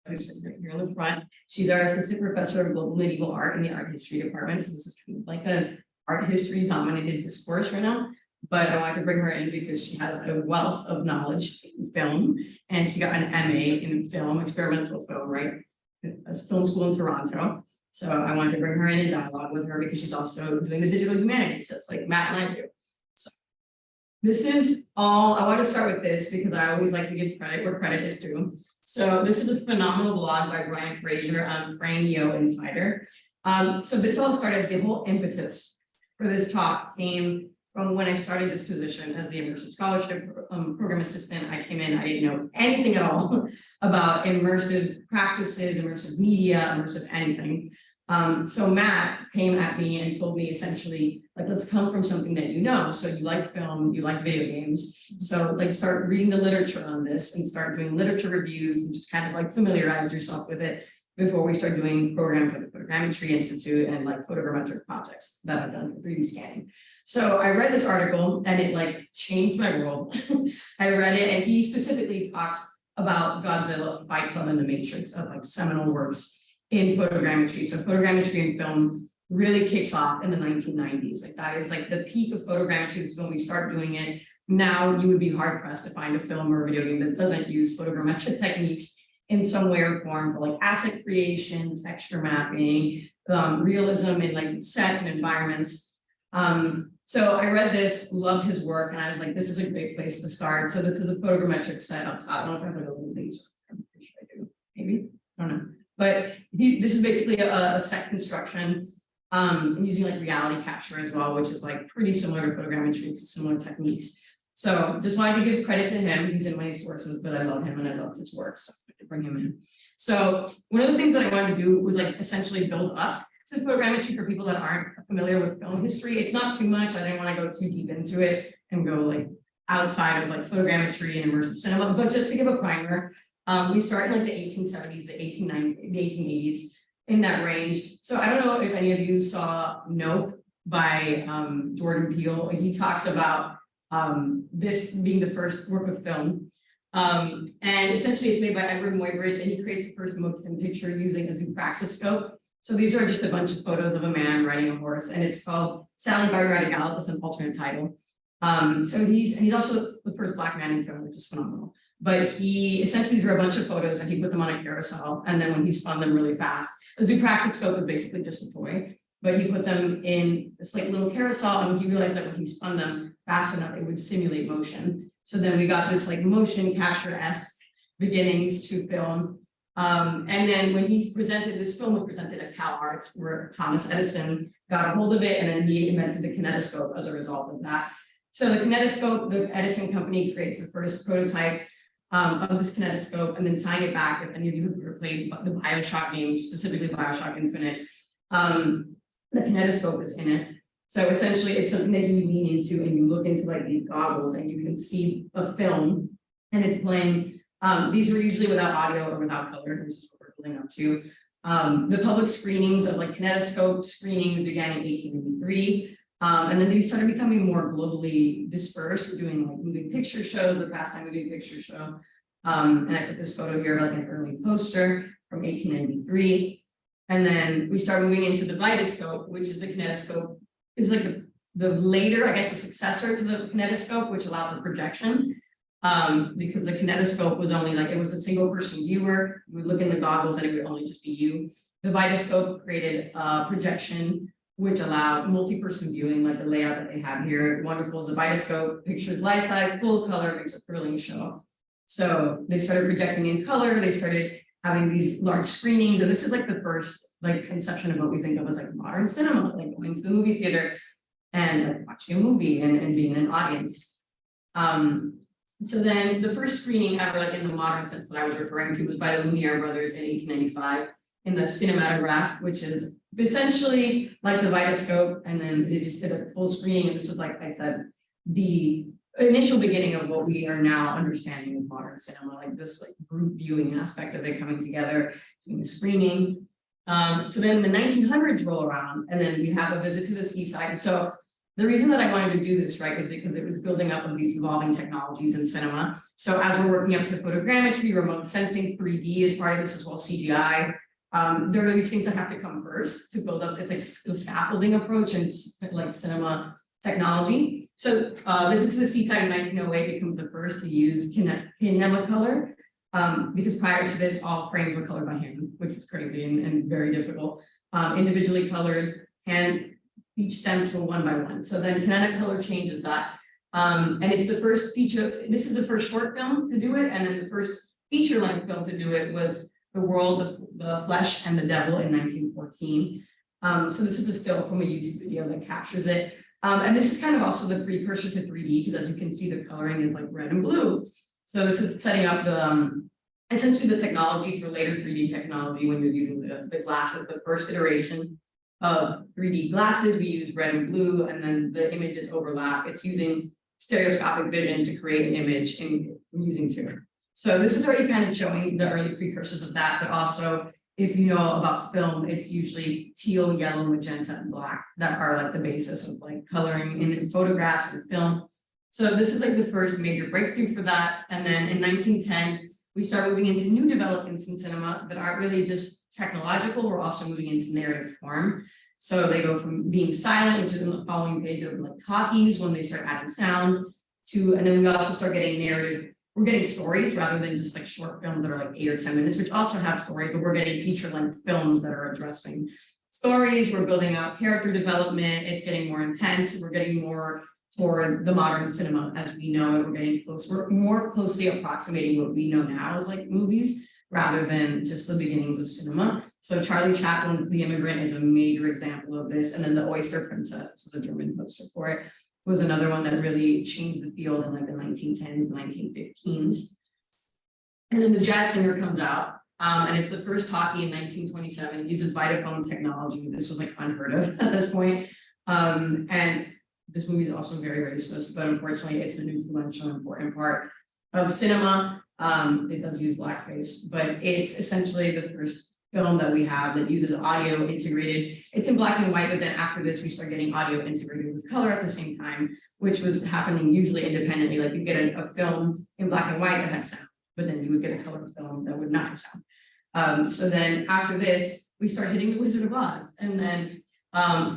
who's sitting right here in the front. She's our assistant professor of global medieval art in the art history department. So this is kind of like an art history dominated discourse right now. But I wanted to bring her in because she has a wealth of knowledge in film, and she got an MA in film, experimental film, right? A film school in Toronto. So I wanted to bring her in and dialogue with her because she's also doing the digital humanities. That's like Matt and I do. So this is all, I want to start with this because I always like to give credit where credit is due. So this is a phenomenal blog by Brian Fraser on Frame Yo Insider. So this all started, the whole impetus for this talk came from when I started this position as the immersive scholarship program assistant. I came in, I didn't know anything at all about immersive practices, immersive media, immersive anything. So Matt came at me and told me essentially, like, let's come from something that you know. So you like film, you like video games. So like start reading the literature on this and start doing literature reviews and just kind of like familiarize yourself with it before we start doing programs like the Photogrammetry Institute and like photogrammetric projects that I've done for 3D scanning. So I read this article and it like changed my world. I read it and he specifically talks about Godzilla, Fight Club, and The Matrix of like seminal works in photogrammetry. So photogrammetry and film really kicks off in the 1990s. Like that is like the peak of photogrammetry. This is when we start doing it. Now you would be hard pressed to find a film or a video game that doesn't use photogrammetric techniques in some way or form for like asset creation, texture mapping, realism in like sets and environments. So I read this, loved his work, and I was like, this is a great place to start. So this is a photogrammetric set up top. I don't know if I have like a little things. I'm pretty sure I do. Maybe, I don't know. But this is basically a set construction. I'm using like reality capture as well, which is like pretty similar to photogrammetry. It's similar techniques. So just wanted to give credit to him. He's in my sources, but I love him and I love his work. So I bring him in. So one of the things that I wanted to do was like essentially build up to photogrammetry for people that aren't familiar with film history. It's not too much. I didn't want to go too deep into it and go like outside of like photogrammetry and immersive cinema, but just to give a primer, we start in like the 1870s, the 1890s, the 1880s, in that range. So I don't know if any of you saw Nope by Jordan Peele. He talks about this being the first work of film. And essentially it's made by Edward Muybridge, and he creates the first motion picture using a zoopraxiscope. So these are just a bunch of photos of a man riding a horse, and it's called Sally Gardner at a Gallop. That's an alternate title. So he's also the first Black man in film, which is phenomenal. But he essentially drew a bunch of photos and he put them on a carousel. And then when he spun them really fast, a zoopraxiscope is basically just a toy, but he put them in this like little carousel, and he realized that when he spun them fast enough, it would simulate motion. So then we got this like motion capture-esque beginnings to film. And then when he presented, this film was presented at Cal Arts, where Thomas Edison got a hold of it, and then he invented the kinetoscope as a result of that. So the kinetoscope, the Edison company creates the first prototype of this kinetoscope, and then tying it back, if any of you have ever played the BioShock games, specifically BioShock Infinite, the kinetoscope is in it. So essentially it's something that you lean into and you look into like these goggles and you can see a film and it's playing. These are usually without audio or without color. This is what we're building up to. The public screenings of like kinetoscope screenings began in 1883. And then they started becoming more globally dispersed. We're doing like moving picture shows, the Pastime Moving Picture Show. And I put this photo here, like an early poster from 1893. And then we start moving into the Vitascope, which is the kinetoscope, is like the later, I guess, the successor to the kinetoscope, which allowed for projection. Because the kinetoscope was only like, it was a single person viewer. You would look in the goggles and it would only just be you. The Vitascope created projection, which allowed multi-person viewing, like the layout that they have here. Wonderful is the Vitascope, pictures life-size, full color, makes a thrilling show. So they started projecting in color, they started having these large screenings, and this is like the first like conception of what we think of as like modern cinema, like going to the movie theater and like watching a movie and being in an audience. So then the first screening ever, like in the modern sense that I was referring to, was by the Lumiere brothers in 1895 in the cinematograph, which is essentially like the Vitascope, and then they just did a full screening. And this was, like I said, the initial beginning of what we are now understanding as modern cinema, like this like group viewing aspect of it coming together, doing the screening. So then the 1900s roll around, and then we have A Visit to the Seaside. So The reason that I wanted to do this, right, was because it was building up of these evolving technologies in cinema. So as we're working up to photogrammetry, remote sensing, 3D is part of this as well, CGI. There are these things that have to come first to build up. It's like the scaffolding approach and like cinema technology. So Visit to the Seaside in 1908 becomes the first to use kinemacolor, because prior to this, all frames were colored by hand, which was crazy and very difficult. Individually colored and each stencil one by one. So then kinemacolor changes that. And it's the first feature, this is the first short film to do it, and then the first feature length film to do it was The World, the Flesh and the Devil in 1914. So this is a still from a YouTube video that captures it. And this is kind of also the precursor to 3D, because as you can see, the coloring is like red and blue. So this is setting up the essentially the technology for later 3D technology when you're using the glasses. The first iteration of 3D glasses, we use red and blue, and then the images overlap. It's using stereoscopic vision to create an image and using two. So this is already kind of showing the early precursors of that, but also if you know about film, it's usually teal, yellow, magenta, and black that are like the basis of like coloring in photographs and film. So this is like the first major breakthrough for that. And then in 1910, we start moving into new developments in cinema that aren't really just technological, we're also moving into narrative form. So they go from being silent, which is in the following page, of like talkies when they start adding sound to, and then we also start getting narrative. We're getting stories rather than just like short films that are like 8 or 10 minutes, which also have stories, but we're getting feature-length films that are addressing stories. We're building out character development. It's getting more intense. We're getting more for the modern cinema as we know it. We're getting close. We're more closely approximating what we know now as like movies rather than just the beginnings of cinema. So Charlie Chaplin's The Immigrant is a major example of this. And then The Oyster Princess, this is a German poster for it, was another one that really changed the field in like the 1910s, the 1915s. And then The Jazz Singer comes out, and it's the first talkie in 1927. It uses Vitaphone technology. This was like unheard of at this point. And this movie is also very racist, but unfortunately it's an influential, important part of cinema. It does use blackface, but it's essentially the first film that we have that uses audio integrated. It's in black and white, but then after this, we start getting audio integrated with color at the same time, which was happening usually independently. Like you get a film in black and white that had sound, but then you would get a color film that would not have sound. So then after this, we start hitting The Wizard of Oz, and then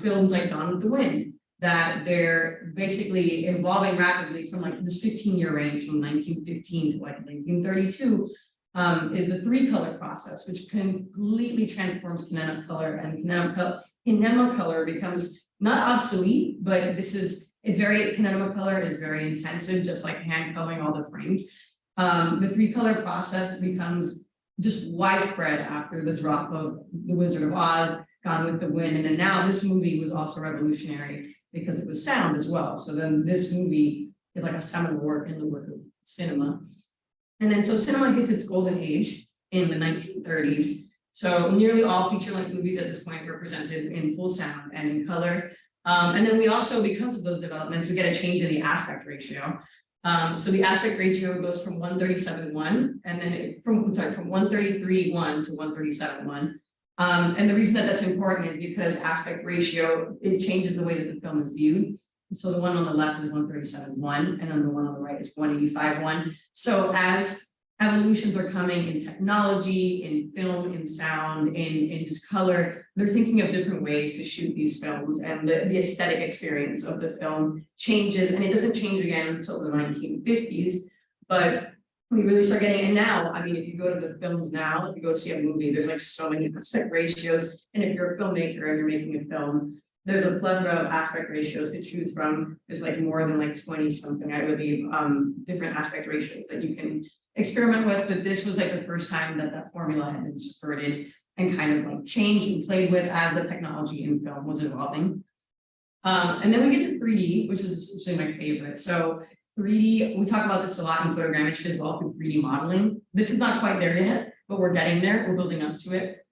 films like Gone with the Wind, that they're basically evolving rapidly from like this 15-year range from 1915 to like 1932. Is the 3-color process, which completely transforms kinemacolor, and kinemacolor becomes not obsolete, but it's very, kinemacolor is very intensive, just like hand coloring all the frames. The 3-color process becomes just widespread after the drop of The Wizard of Oz, Gone with the Wind, and then now this movie was also revolutionary because it was sound as well. So then this movie is like a seminal work in the work of cinema. And then so cinema hits its golden age in the 1930s. So nearly all feature-length movies at this point were presented in full sound and in color. And then we also, because of those developments, we get a change in the aspect ratio. So the aspect ratio goes from 137:1, and then from 133:1 to 137:1. And the reason that that's important is because aspect ratio, it changes the way that the film is viewed. So the one on the left is 137:1, and then the one on the right is 185:1. So as evolutions are coming in technology, in film, in sound, in just color, they're thinking of different ways to shoot these films, and the aesthetic experience of the film changes, and it doesn't change again until the 1950s. But we really start getting, and now, I mean, if you go to the films now, if you go see a movie, there's like so many aspect ratios. And if you're a filmmaker and you're making a film, there's a plethora of aspect ratios to choose from. There's like more than like 20 something, I believe, different aspect ratios that you can experiment with. But this was like the first time that that formula had been subverted and kind of like changed and played with as the technology in film was evolving. And then we get to 3D, which is essentially my favorite. So 3D, we talk about this a lot in photogrammetry as well through 3D modeling. This is not quite there yet, but we're getting there. We're building up to it.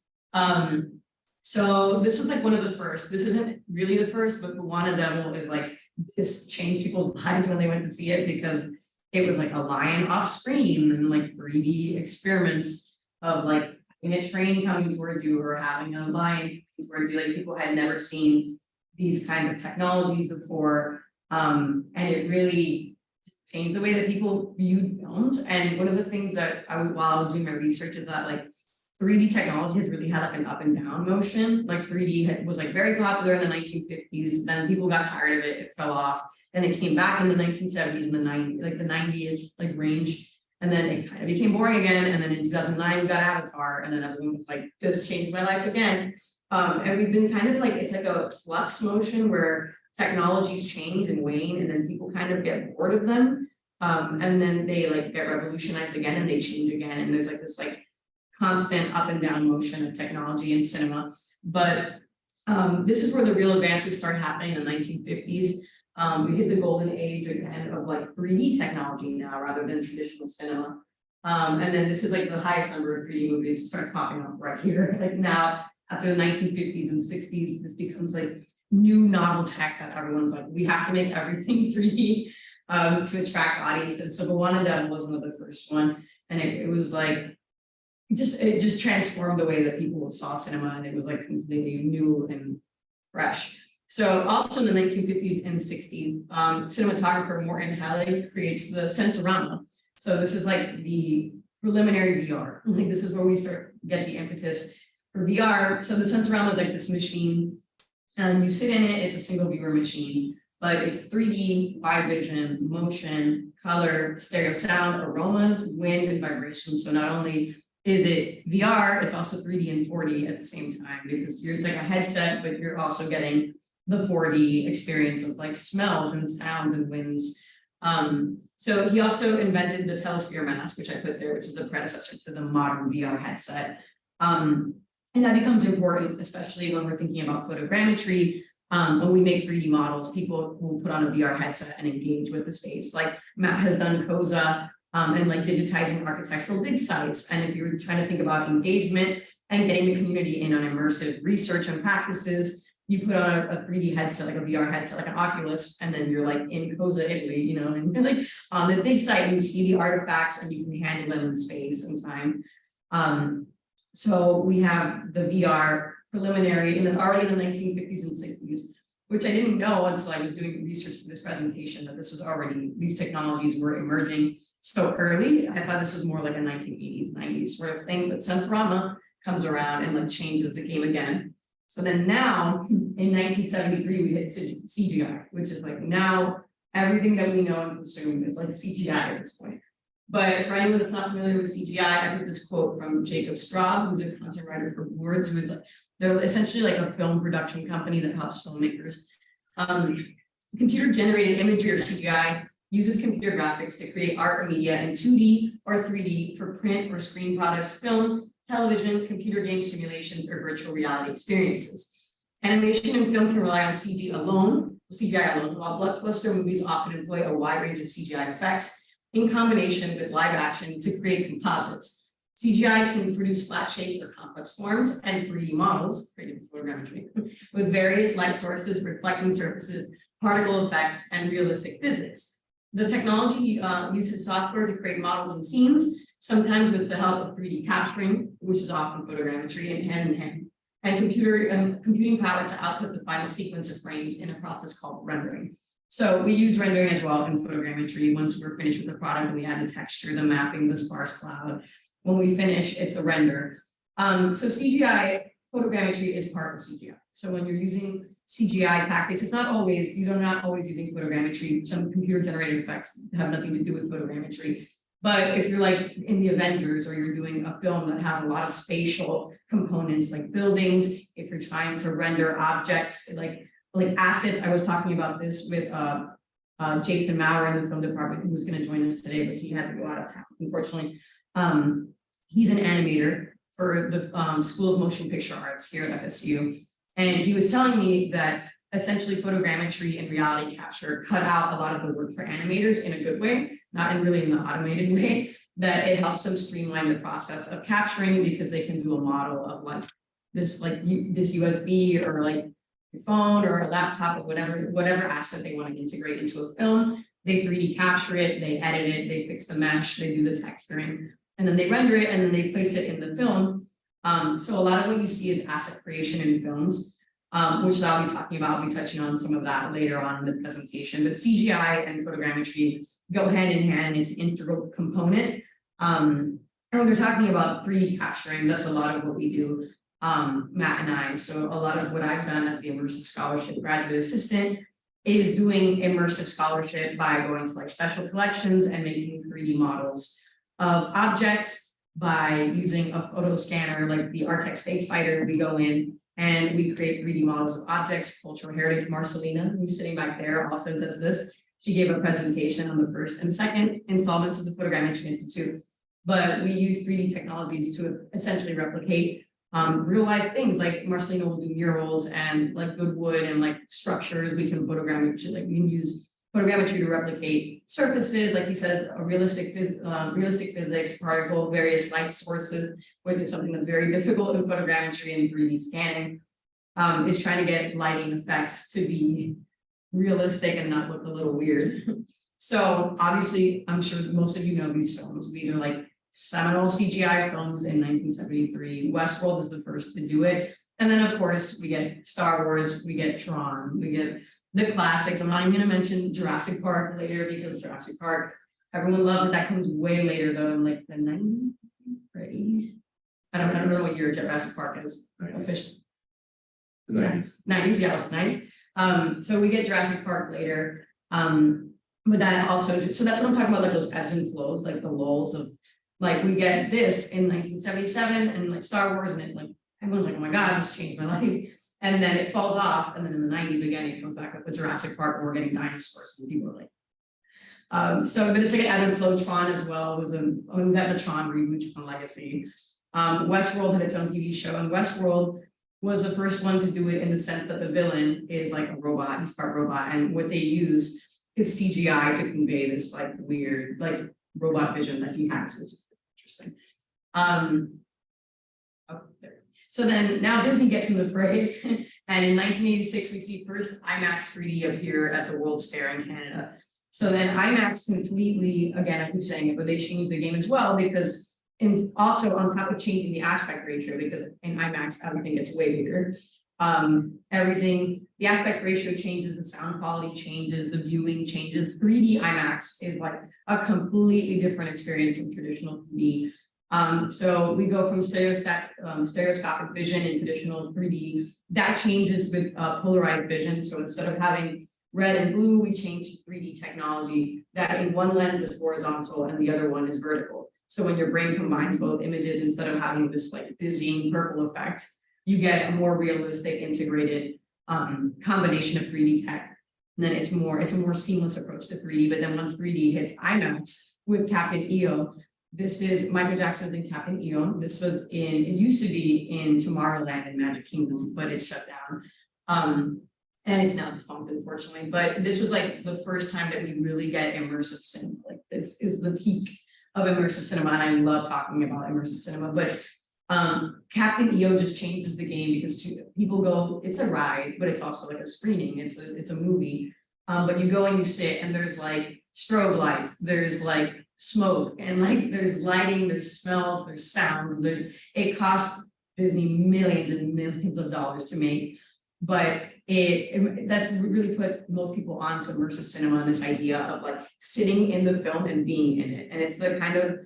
So this was like one of the first. This isn't really the first, but Moana Devil is like, this changed people's lives when they went to see it, because it was like a lion off screen and like 3D experiments of like having a train coming towards you or having a lion coming towards you. Like people had never seen these kinds of technologies before. And it really just changed the way that people viewed films. And one of the things that while I was doing my research is that like 3D technology has really had like an up and down motion. Like 3D was like very popular in the 1950s. Then people got tired of it. It fell off. Then it came back in the 1970s and the 90s, like the 90s like range. And then it kind of became boring again. And then in 2009, we got Avatar. And then everyone was like, this changed my life again. And we've been kind of like, it's like a flux motion where technologies change and wane, and then people kind of get bored of them. And then they like get revolutionized again and they change again. And there's like this like constant up and down motion of technology in cinema. But this is where the real advances start happening in the 1950s. We hit the golden age again of like 3D technology now rather than traditional cinema. And then this is like the highest number of 3D movies starts popping up right here. Like now, after the 1950s and 60s, this becomes like new novel tech that everyone's like, we have to make everything 3D to attract audiences. So Moana was one of the first one. And it was like, it just transformed the way that people saw cinema, and it was like completely new and fresh. So also in the 1950s and 60s, cinematographer Morton Halley creates the Sensorama. So this is like the preliminary VR. Like this is where we get the impetus for VR. So the Sensorama is like this machine, and you sit in it. It's a single viewer machine, but it's 3D, wide vision, motion, color, stereo sound, aromas, wind, and vibrations. So not only is it VR, it's also 3D and 4D at the same time, because it's like a headset, but you're also getting the 4D experience of like smells and sounds and winds. So he also invented the telesphere mask, which I put there, which is a predecessor to the modern VR headset. And that becomes important, especially when we're thinking about photogrammetry. When we make 3D models, people will put on a VR headset and engage with the space. Like Matt has done COSA and like digitizing architectural dig sites. And if you're trying to think about engagement and getting the community in on immersive research and practices, you put on a 3D headset, like a VR headset, like an Oculus, and then you're like in COSA, Italy, you know, and like on the dig site, and you see the artifacts and you can handle them in space and time. So we have the VR preliminary, and then already in the 1950s and 60s, which I didn't know until I was doing research for this presentation, that this was already, these technologies were emerging so early. I thought this was more like a 1980s, 90s sort of thing, but Sensorama comes around and like changes the game again. So then now, in 1973, we hit CGI, which is like now everything that we know and consume is like CGI at this point. But for anyone that's not familiar with CGI, I put this quote from Jacob Straub, who's a content writer for Boards, who is they're essentially like a film production company that helps filmmakers. Computer generated imagery, or CGI, uses computer graphics to create art or media in 2D or 3D for print or screen products, film, television, computer game simulations, or virtual reality experiences. Animation and film can rely on CGI alone, while blockbuster movies often employ a wide range of CGI effects in combination with live action to create composites. CGI can produce flat shapes or complex forms and 3D models, created with photogrammetry, with various light sources, reflecting surfaces, particle effects, and realistic physics. The technology uses software to create models and scenes, sometimes with the help of 3D capturing, which is often photogrammetry, and hand in hand, and computing power to output the final sequence of frames in a process called rendering. So we use rendering as well in photogrammetry. Once we're finished with the product, we add the texture, the mapping, the sparse cloud. When we finish, it's a render. So CGI, photogrammetry is part of CGI. So when you're using CGI tactics, it's not always, you're not always using photogrammetry. Some computer generated effects have nothing to do with photogrammetry. But if you're like in the Avengers, or you're doing a film that has a lot of spatial components like buildings, if you're trying to render objects like assets, I was talking about this with Jason Maurer in the film department, who was going to join us today, but he had to go out of town, unfortunately. He's an animator for the School of Motion Picture Arts here at FSU. And he was telling me that essentially photogrammetry and reality capture cut out a lot of the work for animators in a good way, not in really in the automated way, that it helps them streamline the process of capturing, because they can do a model of like this USB or like your phone or a laptop or whatever asset they want to integrate into a film. They 3D capture it, they edit it, they fix the mesh, they do the texturing, and then they render it, and then they place it in the film. So a lot of what you see is asset creation in films. which I'll be talking about. I'll be touching on some of that later on in the presentation. But CGI and photogrammetry go hand in hand. It's an integral component. And when they're talking about 3D capturing, that's a lot of what we do, Matt and I. So a lot of what I've done as the immersive scholarship graduate assistant is doing immersive scholarship by going to like special collections and making 3D models of objects by using a photo scanner like the Artex Space Fighter. We go in and we create 3D models of objects. Cultural Heritage Marcelina, who's sitting back there, also does this. She gave a presentation on the first and second installments of the Photogrammetry Institute. But we use 3D technologies to essentially replicate real life things. Like Marcelina will do murals and like good wood and like structures. We can photogrammetry, like we can use photogrammetry to replicate surfaces, like he says, a realistic physics, particle, various light sources, which is something that's very difficult in photogrammetry and 3D scanning. Is trying to get lighting effects to be realistic and not look a little weird. So obviously, I'm sure most of you know these films. These are like seminal CGI films in 1973. Westworld is the first to do it. And then of course we get Star Wars, we get Tron, we get the classics. I'm not even gonna mention Jurassic Park later because Jurassic Park, everyone loves it. That comes way later though, in like the 90s or 80s. I don't know what year Jurassic Park is officially. The 90s. 90s, yeah, 90s. So we get Jurassic Park later. But that also, so that's what I'm talking about, like those ebbs and flows, like the lulls of, like we get this in 1977 and like Star Wars, and it like everyone's like, oh my God, this changed my life. And then it falls off, and then in the 90s again, it comes back up with Jurassic Park, and we're getting dinosaurs, and people are like, so but it's like an ebb and flow. Tron as well was we got the Tron reboot, Tron Legacy. Westworld had its own TV show, and Westworld was the first one to do it in the sense that the villain is like a robot, he's part robot, and what they use is CGI to convey this like weird, like robot vision that he has, which is interesting. Oh, there. So then now Disney gets in the fray, and in 1986 we see first IMAX 3D appear at the World's Fair in Canada. So then IMAX completely, again, I keep saying it, but they changed the game as well, because also on top of changing the aspect ratio, because in IMAX everything gets way bigger. Everything, the aspect ratio changes, the sound quality changes, the viewing changes. 3D IMAX is like a completely different experience from traditional 3D. So we go from stereoscopic vision in traditional 3D. That changes with polarized vision. So instead of having red and blue, we change to 3D technology that in one lens is horizontal and the other one is vertical. So when your brain combines both images, instead of having this like dizzying purple effect, you get a more realistic integrated combination of 3D tech. And then it's a more seamless approach to 3D. But then once 3D hits IMAX with Captain EO, this is Michael Jackson's in Captain EO. This was it used to be in Tomorrowland and Magic Kingdom, but it shut down. And it's now defunct, unfortunately. But this was like the first time that we really get immersive cinema. Like this is the peak of immersive cinema, and I love talking about immersive cinema. But Captain EO just changes the game, because people go, it's a ride, but it's also like a screening. It's a movie. But you go and you sit, and there's like strobe lights, there's like smoke, and like there's lighting, there's smells, there's sounds. It costs Disney millions and millions of dollars to make, but that's really put most people onto immersive cinema and this idea of like sitting in the film and being in it. And it's the kind of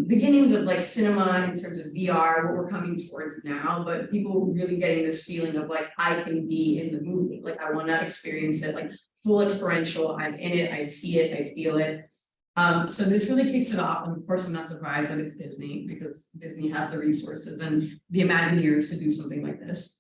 beginnings of like cinema in terms of VR, what we're coming towards now, but people really getting this feeling of like, I can be in the movie. Like I want to experience it, like full experiential. I'm in it, I see it, I feel it. So this really kicks it off. And of course, I'm not surprised that it's Disney, because Disney has the resources and the Imagineers to do something like this.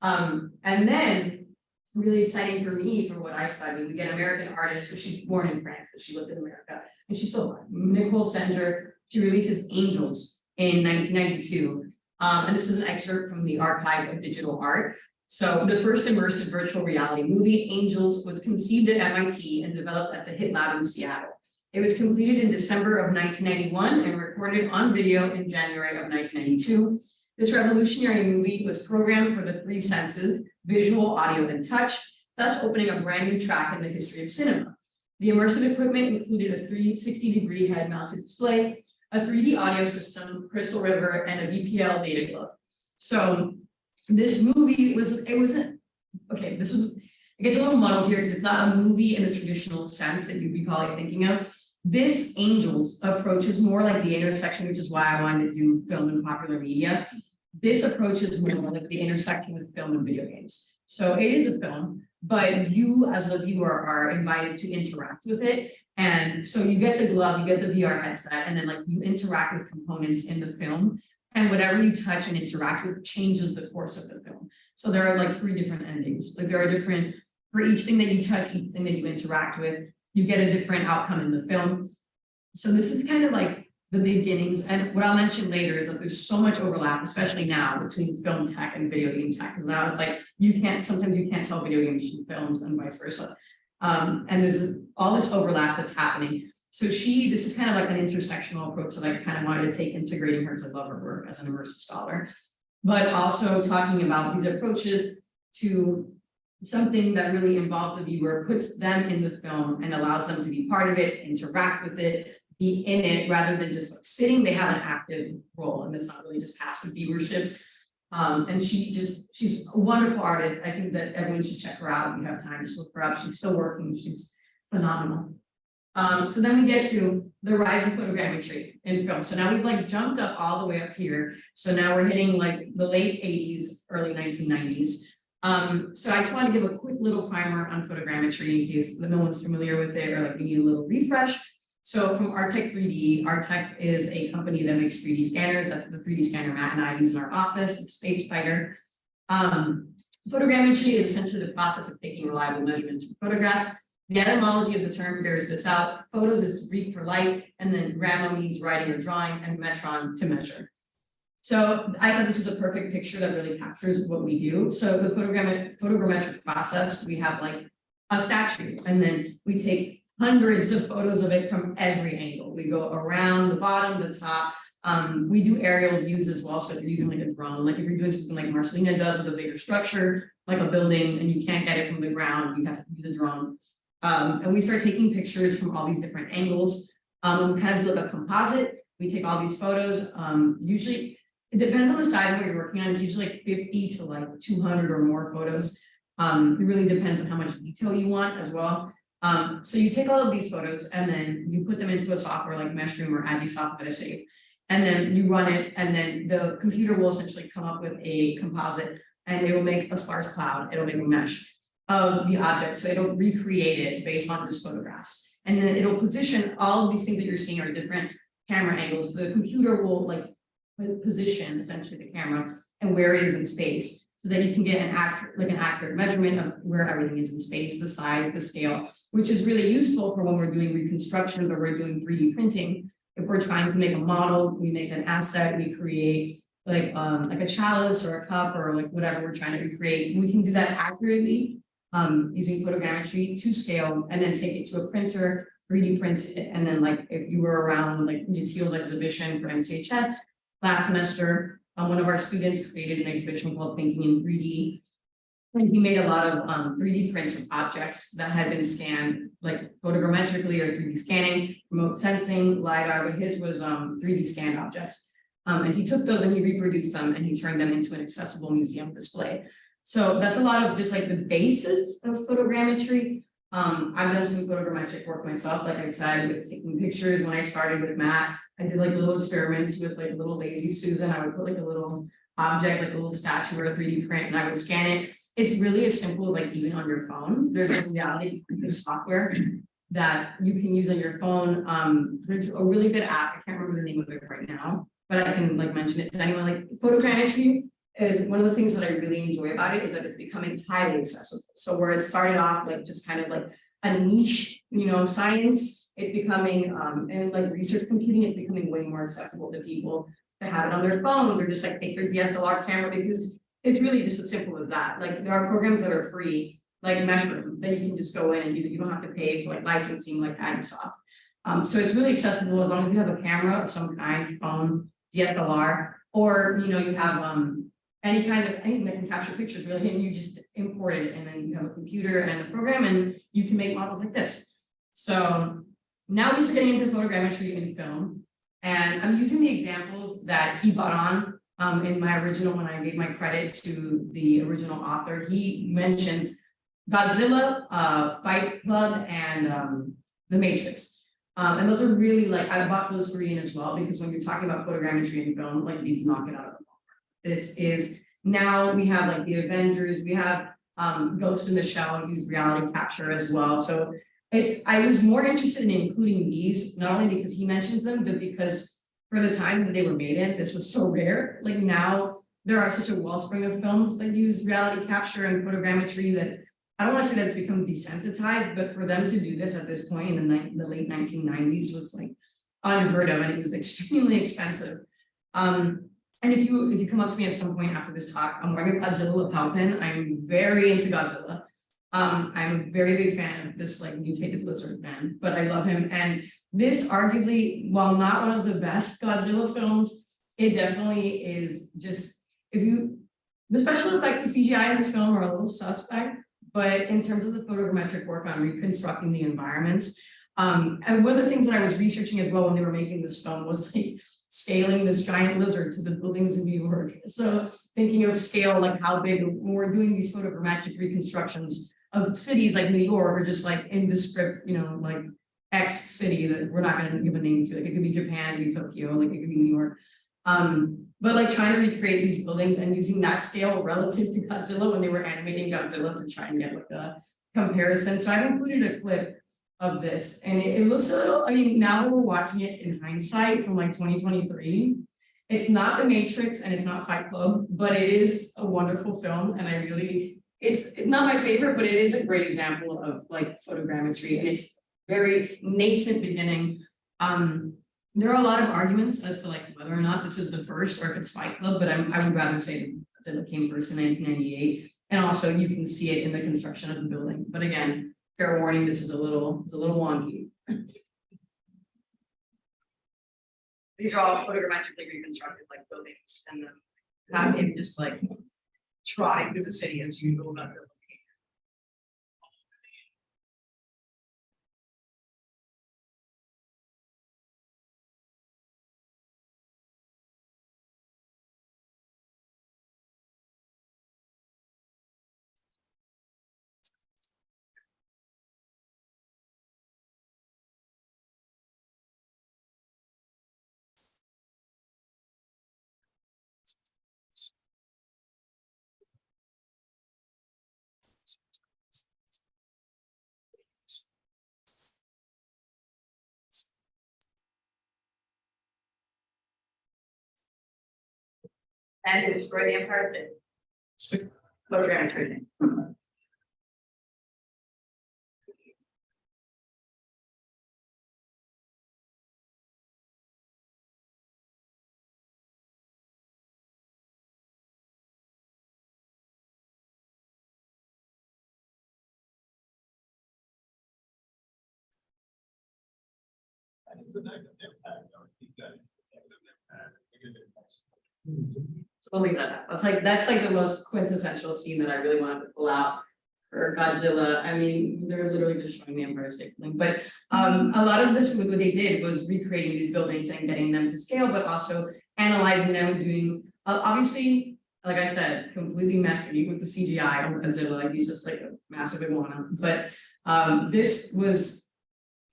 And then really exciting for me, for what I studied, we get American artists. So she's born in France, but she lived in America, and she's still alive. Nicole Sender, she releases Angels in 1992. And this is an excerpt from the Archive of Digital Art. So the first immersive virtual reality movie, Angels, was conceived at MIT and developed at the HIT Lab in Seattle. It was completed in December of 1991 and recorded on video in January of 1992. This revolutionary movie was programmed for the three senses, visual, audio, and touch, thus opening a brand new track in the history of cinema. The immersive equipment included a 360-degree head-mounted display, a 3D audio system, Crystal River, and a VPL data glove. So this movie it wasn't, okay, this is, it gets a little muddled here because it's not a movie in the traditional sense that you'd be probably thinking of. This Angels approach is more like the intersection, which is why I wanted to do film and popular media. This approach is more like the intersection with film and video games. So it is a film, but you as the viewer are invited to interact with it. And so you get the glove, you get the VR headset, and then like you interact with components in the film. And whatever you touch and interact with changes the course of the film. So there are like 3 different endings. Like there are different, for each thing that you touch, each thing that you interact with, you get a different outcome in the film. So this is kind of like the beginnings. And what I'll mention later is that there's so much overlap, especially now, between film tech and video game tech. Because now it's like sometimes you can't tell video games from films and vice versa. And there's all this overlap that's happening. So this is kind of like an intersectional approach that I kind of wanted to take, integrating her to love her work as an immersive scholar, but also talking about these approaches to something that really involves the viewer, puts them in the film and allows them to be part of it, interact with it, be in it, rather than just like sitting. They have an active role, and it's not really just passive viewership. And she's a wonderful artist. I think that everyone should check her out if you have time. Just look her up. She's still working. She's phenomenal. So then we get to the rise of photogrammetry in film. So now we've like jumped up all the way up here. So now we're hitting like the late 80s, early 1990s. So I just want to give a quick little primer on photogrammetry in case no one's familiar with it or like we need a little refresh. So from Artec 3D, Artec is a company that makes 3D scanners. That's the 3D scanner Matt and I use in our office, the Space Fighter. Photogrammetry is essentially the process of taking reliable measurements from photographs. The etymology of the term bears this out. Photos is Greek for light, and then grammo means writing or drawing, and metron to measure. So I thought this was a perfect picture that really captures what we do. So the photogrammetric process, we have like a statue, and then we take hundreds of photos of it from every angle. We go around the bottom, the top. We do aerial views as well. So if you're using like a drone, like if you're doing something like Marcelina does with a bigger structure, like a building, and you can't get it from the ground, you have to use the drone. And we start taking pictures from all these different angles. We kind of do like a composite. We take all these photos. Usually, it depends on the size of what you're working on. It's usually like 50 to like 200 or more photos. It really depends on how much detail you want as well. So you take all of these photos and then you put them into a software like Meshroom or Agisoft Metashape, and then you run it, and then the computer will essentially come up with a composite, and it will make a sparse cloud. It'll make a mesh of the object. So it'll recreate it based on just photographs. And then it'll position all of these things that you're seeing are different camera angles. The computer will like position essentially the camera and where it is in space, so that you can get an accurate measurement of where everything is in space, the size, the scale, which is really useful for when we're doing reconstructions or we're doing 3D printing. If we're trying to make a model, we make an asset, we create like a chalice or a cup or like whatever we're trying to recreate. We can do that accurately using photogrammetry to scale, and then take it to a printer, 3D print it. And then like if you were around like Yatiel's exhibition for MCHS last semester, one of our students created an exhibition called Thinking in 3D. And he made a lot of 3D prints of objects that had been scanned like photogrammetrically or 3D scanning, remote sensing, LiDAR, but his was 3D scanned objects. And he took those and he reproduced them and he turned them into an accessible museum display. So that's a lot of just like the basis of photogrammetry. I've done some photogrammetric work myself, like I said, with taking pictures. When I started with Matt, I did like little experiments with like little lazy Susan. I would put like a little object, like a little statue or a 3D print, and I would scan it. It's really as simple as like even on your phone. There's a reality software that you can use on your phone. There's a really good app. I can't remember the name of it right now, but I can like mention it to anyone. Like photogrammetry is one of the things that I really enjoy about it is that it's becoming highly accessible. So where it started off like just kind of like a niche, science, it's becoming and like research computing, it's becoming way more accessible to people to have it on their phones or just like take their DSLR camera, because it's really just as simple as that. Like there are programs that are free, like Meshroom, that you can just go in and use it. You don't have to pay for like licensing like Agisoft. So it's really accessible as long as you have a camera of some kind, phone, DSLR, or you have anything that can capture pictures really, and you just import it, and then you have a computer and a program, and you can make models like this. So now we start getting into photogrammetry in film, and I'm using the examples that he brought on In my original, when I gave my credit to the original author, he mentions Godzilla, Fight Club, and The Matrix. And those are really like, I bought those three in as well, because when you're talking about photogrammetry in film, like these knock it out of the park. This is, now we have like the Avengers, we have Ghost in the Shell, used reality capture as well. So I was more interested in including these, not only because he mentions them, but because for the time that they were made in, this was so rare. Like now there are such a wellspring of films that use reality capture and photogrammetry that I don't want to say that it's become desensitized, but for them to do this at this point in the late 1990s was like unheard of, and it was extremely expensive. And if you come up to me at some point after this talk, I'm wearing a Godzilla lapel pin. I'm very into Godzilla. I'm a very big fan of this like mutated lizard man, but I love him. And this arguably, while not one of the best Godzilla films, it definitely is just, the special effects, the CGI in this film are a little suspect, but in terms of the photogrammetric work on reconstructing the environments, and one of the things that I was researching as well when they were making this film was like scaling this giant lizard to the buildings in New York. So thinking of scale, like how big, when we're doing these photogrammetric reconstructions of cities like New York, or just like in the script, like X city that we're not going to give a name to, like it could be Japan, it could be Tokyo, like it could be New York. But like trying to recreate these buildings and using that scale relative to Godzilla when they were animating Godzilla to try and get like a comparison. So I've included a clip of this, and it looks a little, I mean, now that we're watching it in hindsight from like 2023, it's not The Matrix and it's not Fight Club, but it is a wonderful film. And it's not my favorite, but it is a great example of like photogrammetry, and it's very nascent beginning. There are a lot of arguments as to like whether or not this is the first or if it's Fight Club, but I would rather say that it came first in 1998. And also you can see it in the construction of the building. But again, fair warning, this is a little wonky. These are all photogrammetrically reconstructed like buildings, and then have him just like trotting through the city as usual about the and to destroy the Empire State. Photogrammetry. So we'll leave it at that. That's like the most quintessential scene that I really wanted to pull out for Godzilla. I mean, they're literally just showing the Empire State Building, but a lot of this, what they did was recreating these buildings and getting them to scale, but also analyzing them, doing obviously, like I said, completely messy with the CGI on Godzilla. Like he's just like a massive iguana. But this was.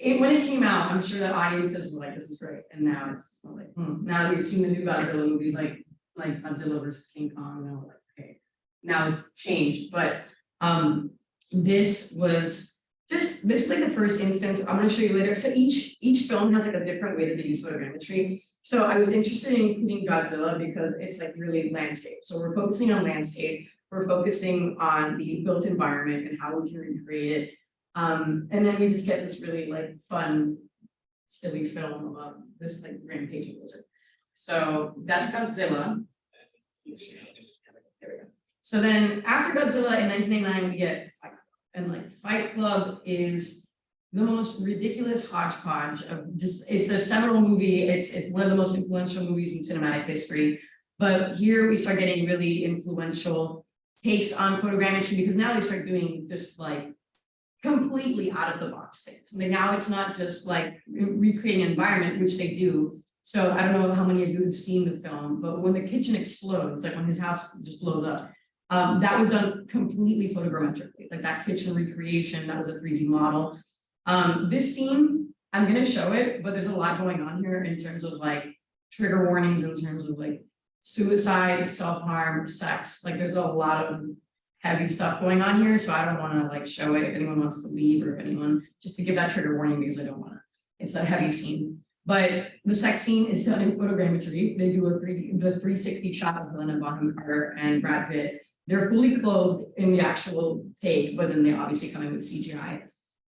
When it came out, I'm sure that audiences were like, "This is great," and now it's like, now that we've seen the new Godzilla movies, like Godzilla versus King Kong, and we're like, okay, now it's changed. But this is like the first instance. I'm going to show you later. So each film has like a different way that they use photogrammetry. So I was interested in including Godzilla because it's like really landscape. So we're focusing on landscape. We're focusing on the built environment and how we can recreate it. And then we just get this really like fun, silly film of this like rampaging lizard. So that's Godzilla. There we go. So then after Godzilla in 1989, we get Fight Club. And like Fight Club is the most ridiculous hodgepodge of just, it's a seminal movie. It's one of the most influential movies in cinematic history. But here we start getting really influential takes on photogrammetry, because now they start doing just like completely out of the box things. I mean, now it's not just like recreating an environment, which they do, So I don't know how many of you have seen the film, but when the kitchen explodes, like when his house just blows up, that was done completely photogrammetrically, like that kitchen recreation, that was a 3D model. This scene, I'm gonna show it, but there's a lot going on here in terms of like trigger warnings, in terms of like suicide, self-harm, sex, like there's a lot of heavy stuff going on here, so I don't wanna like show it if anyone wants to leave or if anyone, just to give that trigger warning because I don't wanna, it's a heavy scene. But the sex scene is done in photogrammetry. They do the 360 shot of Helena Bonham Carter and Brad Pitt. They're fully clothed in the actual take, but then they obviously come in with CGI.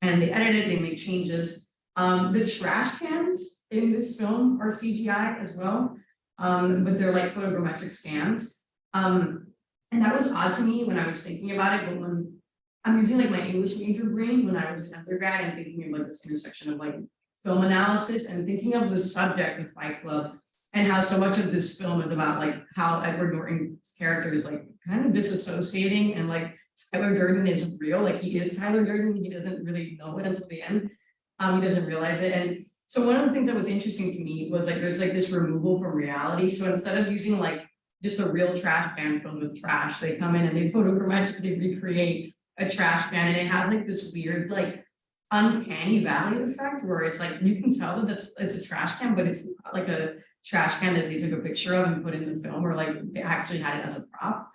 And they edit it, they make changes. The trash cans in this film are CGI as well, but they're like photogrammetric scans. And that was odd to me when I was thinking about it, but when I'm using like my English major brain when I was an undergrad and thinking of like this intersection of like film analysis and thinking of the subject of Fight Club and how so much of this film is about like how Edward Norton's character is like kind of disassociating and like Tyler Durden isn't real, like he is Tyler Durden, he doesn't really know it until the end, he doesn't realize it. And so one of the things that was interesting to me was like there's like this removal from reality. So instead of using like just a real trash can filled with trash, they come in and they photogrammetrically recreate a trash can, and it has like this weird like uncanny valley effect where it's like you can tell that it's a trash can, but it's not like a trash can that they took a picture of and put in the film, or like they actually had it as a prop,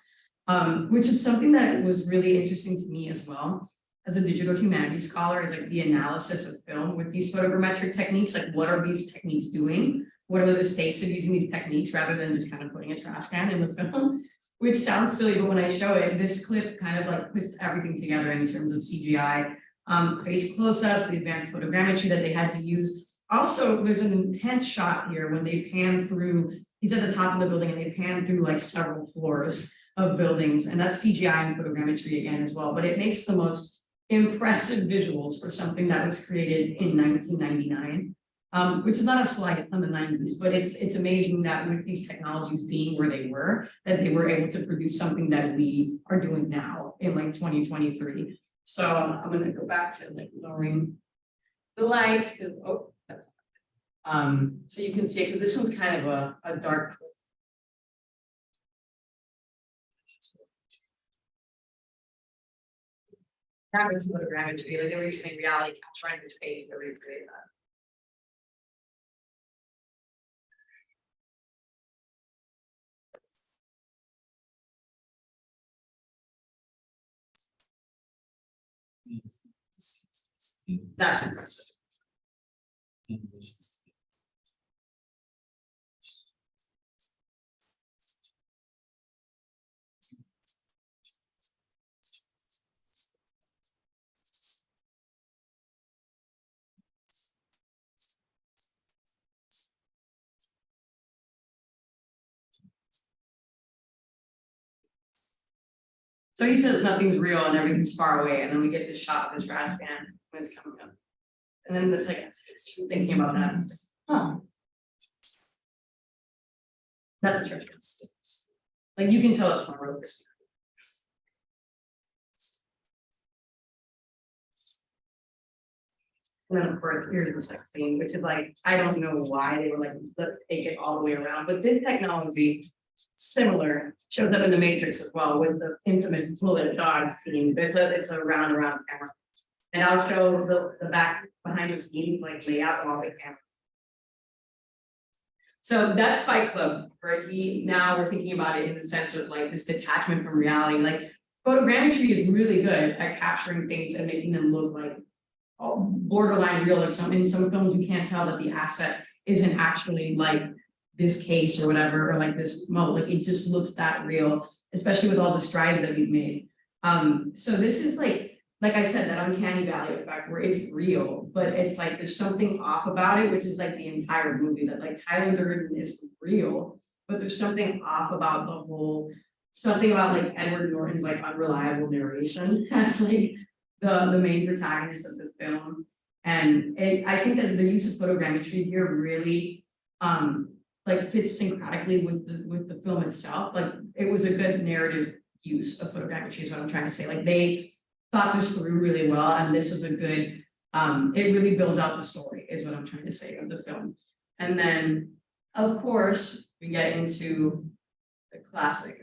which is something that was really interesting to me as well as a digital humanities scholar, is like the analysis of film with these photogrammetric techniques. Like what are these techniques doing? What are the stakes of using these techniques rather than just kind of putting a trash can in the film, which sounds silly, but when I show it, this clip kind of like puts everything together in terms of CGI, face close-ups, the advanced photogrammetry that they had to use. Also, there's an intense shot here when they pan through, he's at the top of the building and they pan through like several floors of buildings, and that's CGI and photogrammetry again as well, but it makes the most impressive visuals for something that was created in 1999. Which is not a slight on the 90s, but it's amazing that with these technologies being where they were, that they were able to produce something that we are doing now in like 2023. So I'm gonna go back to like lowering the lights because that's so you can see it, because this one's kind of a dark. That was photogrammetry, like they were using reality capturing the tape to recreate that. That's impressive. So he says nothing's real and everything's far away, and then we get this shot of the trash can when it's coming up. And then it's like it's thinking about that. Huh. That's the trash can. Like you can tell it's not real. And then of course here's the sex scene, which is like, I don't know why they were like, let's take it all the way around, but this technology similar shows up in the Matrix as well with the infamous bullet dog scene. It's a round camera, and I'll show the back behind the scenes like layout of all the cameras. So that's Fight Club, right? Now we're thinking about it in the sense of like this detachment from reality. Like photogrammetry is really good at capturing things and making them look like borderline real. Like in some films you can't tell that the asset isn't actually like this case or whatever, or like this model, like it just looks that real, especially with all the strides that we've made. So this is like I said, that uncanny valley effect where it's real, but it's like there's something off about it, which is like the entire movie, that like Tyler Durden is real, but there's something off about the whole, something about like Edward Norton's like unreliable narration as like the main protagonist of the film. And I think that the use of photogrammetry here really like fits syncretically with the film itself. Like it was a good narrative use of photogrammetry is what I'm trying to say. Like they thought this through really well, and this was a good, it really builds out the story is what I'm trying to say of the film. And then Of course, we get into the classic.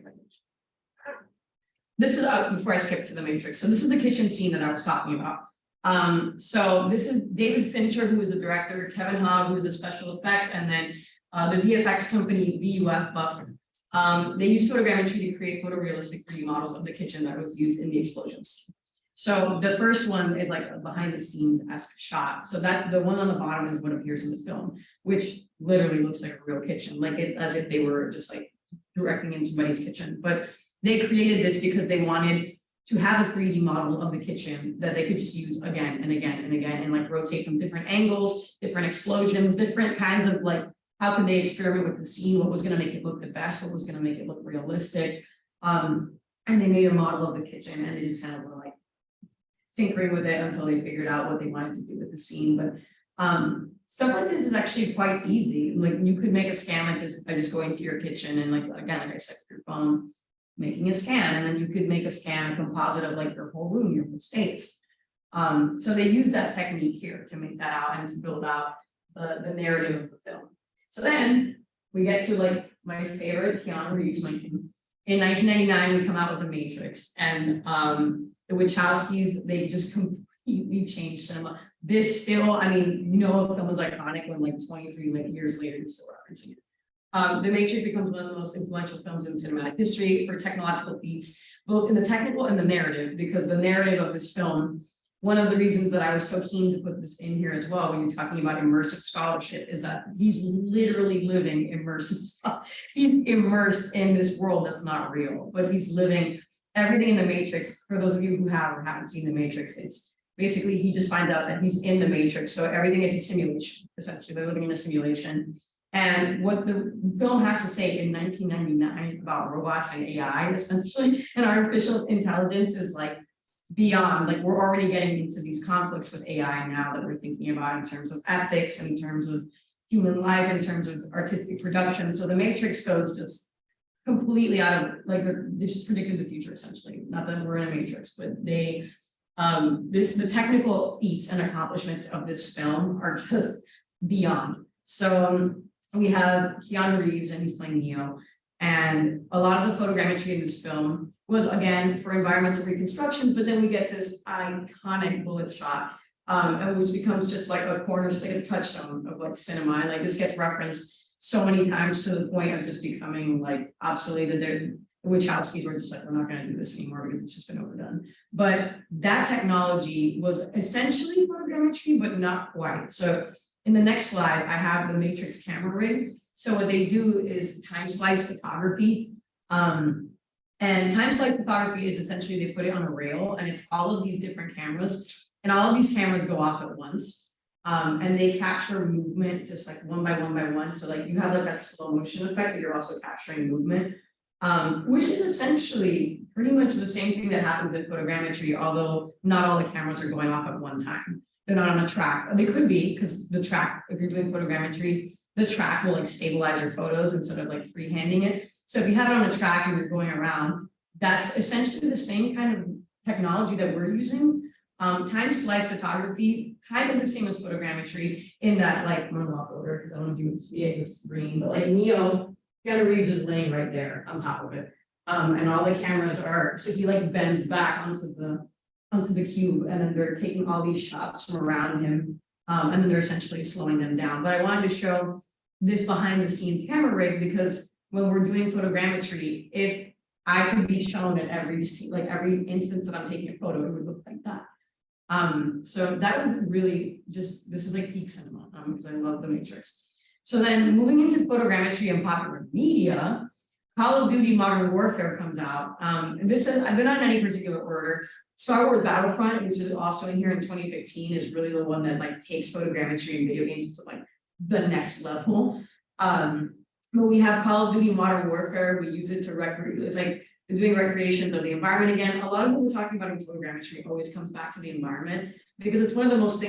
This is before I skip to the Matrix. So this is the kitchen scene that I was talking about. So this is David Fincher, who is the director, Kevin Hogg, who is the special effects, and then the VFX company VUF Buffer. They used photogrammetry to create photorealistic 3D models of the kitchen that was used in the explosions. So the first one is like a behind the scenes-esque shot. So that the one on the bottom is what appears in the film, which literally looks like a real kitchen, like it as if they were just like directing in somebody's kitchen. But they created this because they wanted to have a 3D model of the kitchen that they could just use again and again and again and like rotate from different angles, different explosions, different kinds of like, how could they experiment with the scene? What was going to make it look the best? What was going to make it look realistic? And they made a model of the kitchen and they just kind of were like tinkering with it until they figured out what they wanted to do with the scene. But stuff like this is actually quite easy. Like you could make a scan like this by just going to your kitchen and like, again, like I said, with your phone, making a scan, and then you could make a scan, a composite of like your whole room, your whole space. So they use that technique here to make that out and to build out the narrative of the film. So then we get to like my favorite Keanu Reeves. Like in 1999, we come out with The Matrix, and the Wachowskis, they just completely changed cinema. This still, I mean, you know, a film was iconic when like 23 like years later, you're still referencing it. The Matrix becomes one of the most influential films in cinematic history for technological feats, both in the technical and the narrative, because the narrative of this film, one of the reasons that I was so keen to put this in here as well, when you're talking about immersive scholarship, is that he's literally living immersive stuff. He's immersed in this world that's not real, but he's living everything in the Matrix. For those of you who have or haven't seen the Matrix, it's basically he just finds out that he's in the Matrix. So everything is a simulation, essentially. They're living in a simulation. And what the film has to say in 1999 about robots and AI, essentially, and artificial intelligence is like beyond, like we're already getting into these conflicts with AI now that we're thinking about in terms of ethics, in terms of human life, in terms of artistic production. So the Matrix goes just completely out of, like, they just predicted the future, essentially. Not that we're in a Matrix, but they, the technical feats and accomplishments of this film are just beyond. So we have Keanu Reeves and he's playing Neo. And a lot of the photogrammetry in this film was, again, for environmental reconstructions, but then we get this iconic bullet shot, and which becomes just like a cornerstone, a touchstone of like cinema. And like this gets referenced so many times to the point of just becoming like obsoleted. The Wachowskis were just like, we're not going to do this anymore because it's just been overdone. But that technology was essentially photogrammetry, but not quite. So in the next slide, I have the Matrix camera rig. So what they do is time slice photography. And time slice photography is essentially they put it on a rail and it's all of these different cameras. And all of these cameras go off at once. And they capture movement just like one by one by one. So like you have like that slow motion effect, but you're also capturing movement. Which is essentially pretty much the same thing that happens in photogrammetry, although not all the cameras are going off at one time. They're not on a track. They could be, because the track, if you're doing photogrammetry, the track will like stabilize your photos instead of like freehanding it. So if you have it on a track and you're going around, that's essentially the same kind of technology that we're using. Time slice photography, kind of the same as photogrammetry in that, like, I'm gonna off order because I don't know if you can see it, it's green, but like Neo, Keanu Reeves is laying right there on top of it. And all the cameras are, so he like bends back onto the cube, and then they're taking all these shots from around him, and then they're essentially slowing them down. But I wanted to show this behind the scenes camera rig because when we're doing photogrammetry, if I could be shown at every instance that I'm taking a photo, it would look like that. So that was really just, this is like peak cinema, because I love The Matrix. So then moving into photogrammetry and popular media, Call of Duty Modern Warfare comes out. And this is, they're not in any particular order. Star Wars Battlefront, which is also in here in 2015, is really the one that like takes photogrammetry and video games to like the next level. But we have Call of Duty Modern Warfare. We use it to it's like doing recreation of the environment again. A lot of what we're talking about in photogrammetry always comes back to the environment because it's one of the most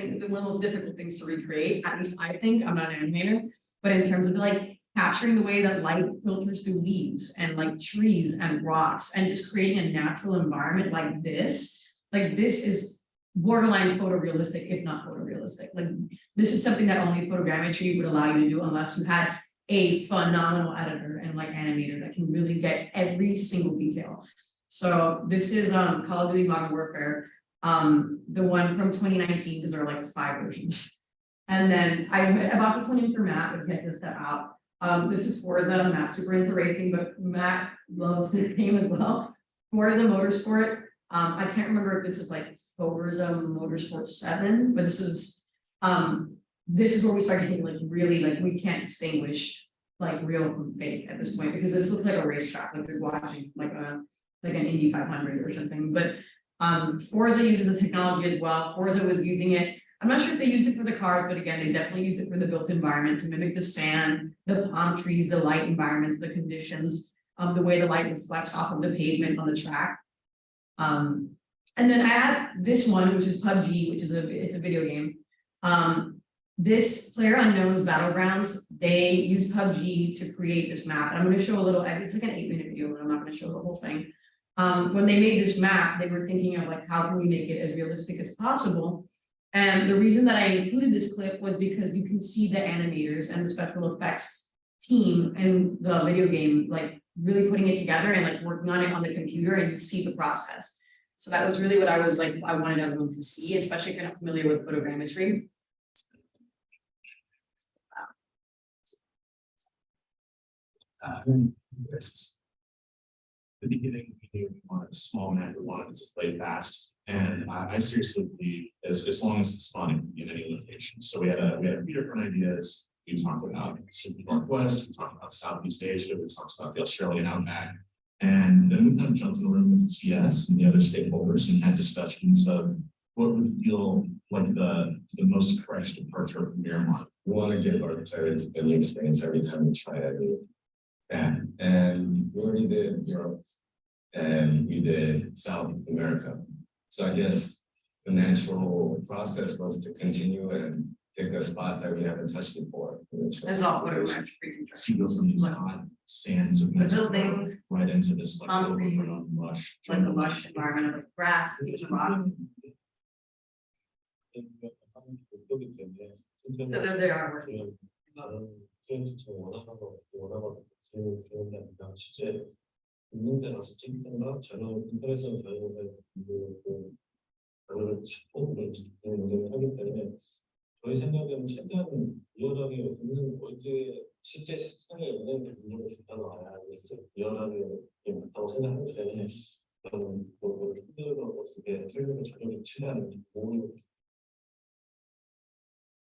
difficult things to recreate. At least I think. I'm not an animator, but in terms of like capturing the way that light filters through leaves and like trees and rocks and just creating a natural environment like this is borderline photorealistic, if not photorealistic. Like this is something that only photogrammetry would allow you to do unless you had a phenomenal editor and like animator that can really get every single detail. So this is Call of Duty Modern Warfare, the one from 2019, because there are like 5 versions. And then I bought this one in for Matt, but he had to step out. This is Forza. Matt's super into racing, but Matt loves the game as well. Forza Motorsport. I can't remember if this is like Forza Motorsport 7, but this is where we started thinking like really like we can't distinguish like real from fake at this point, because this looks like a racetrack, like you're watching like an Indy 500 or something. But Forza uses this technology as well. Forza was using it. I'm not sure if they use it for the cars, but again, they definitely use it for the built environment to mimic the sand, the palm trees, the light environments, the conditions, the way the light reflects off of the pavement on the track. And then I had this one, which is PUBG, which is it's a video game. This PlayerUnknown's Battlegrounds, they use PUBG to create this map. And I'm going to show a little, it's like an 8-minute video, but I'm not going to show the whole thing. When they made this map, they were thinking of like, how can we make it as realistic as possible? And the reason that I included this clip was because you can see the animators and the special effects team in the video game, like really putting it together and like working on it on the computer, and you see the process. So that was really what I was like, I wanted everyone to see, especially if you're not familiar with photogrammetry. The beginning, we wanted a small map, we wanted it to play fast. And I seriously believe as long as it's fun in any location. So we had a few different ideas. We talked about the Pacific Northwest, we talked about Southeast Asia, we talked about the Australian outback. And then we kind of jumped in the room with the CS and the other stakeholders and had discussions of what would feel like the most fresh departure from Miramar. We want to give our players a new experience every time we try a new. Yeah, and we already did Europe and we did South America. So I guess the natural process was to continue and pick a spot that we haven't touched before. That's all photogrammetry. So you go from these hot sands of Mexico right into this like lush, like the lush environment of grass, each rock. So there they are working. 있는 데 가서 찍든가 저는 인터넷에서 자료를 찾고 그런 하기 때문에 저희 생각에는 최대한 리얼하게 있는 월드의 실제 세상에 있는 분들을 갖다 놔야 진짜 리얼하게 있다고 생각하기 때문에 저는 컴퓨터로 쓰게 설명을 자료를 최대한 모으는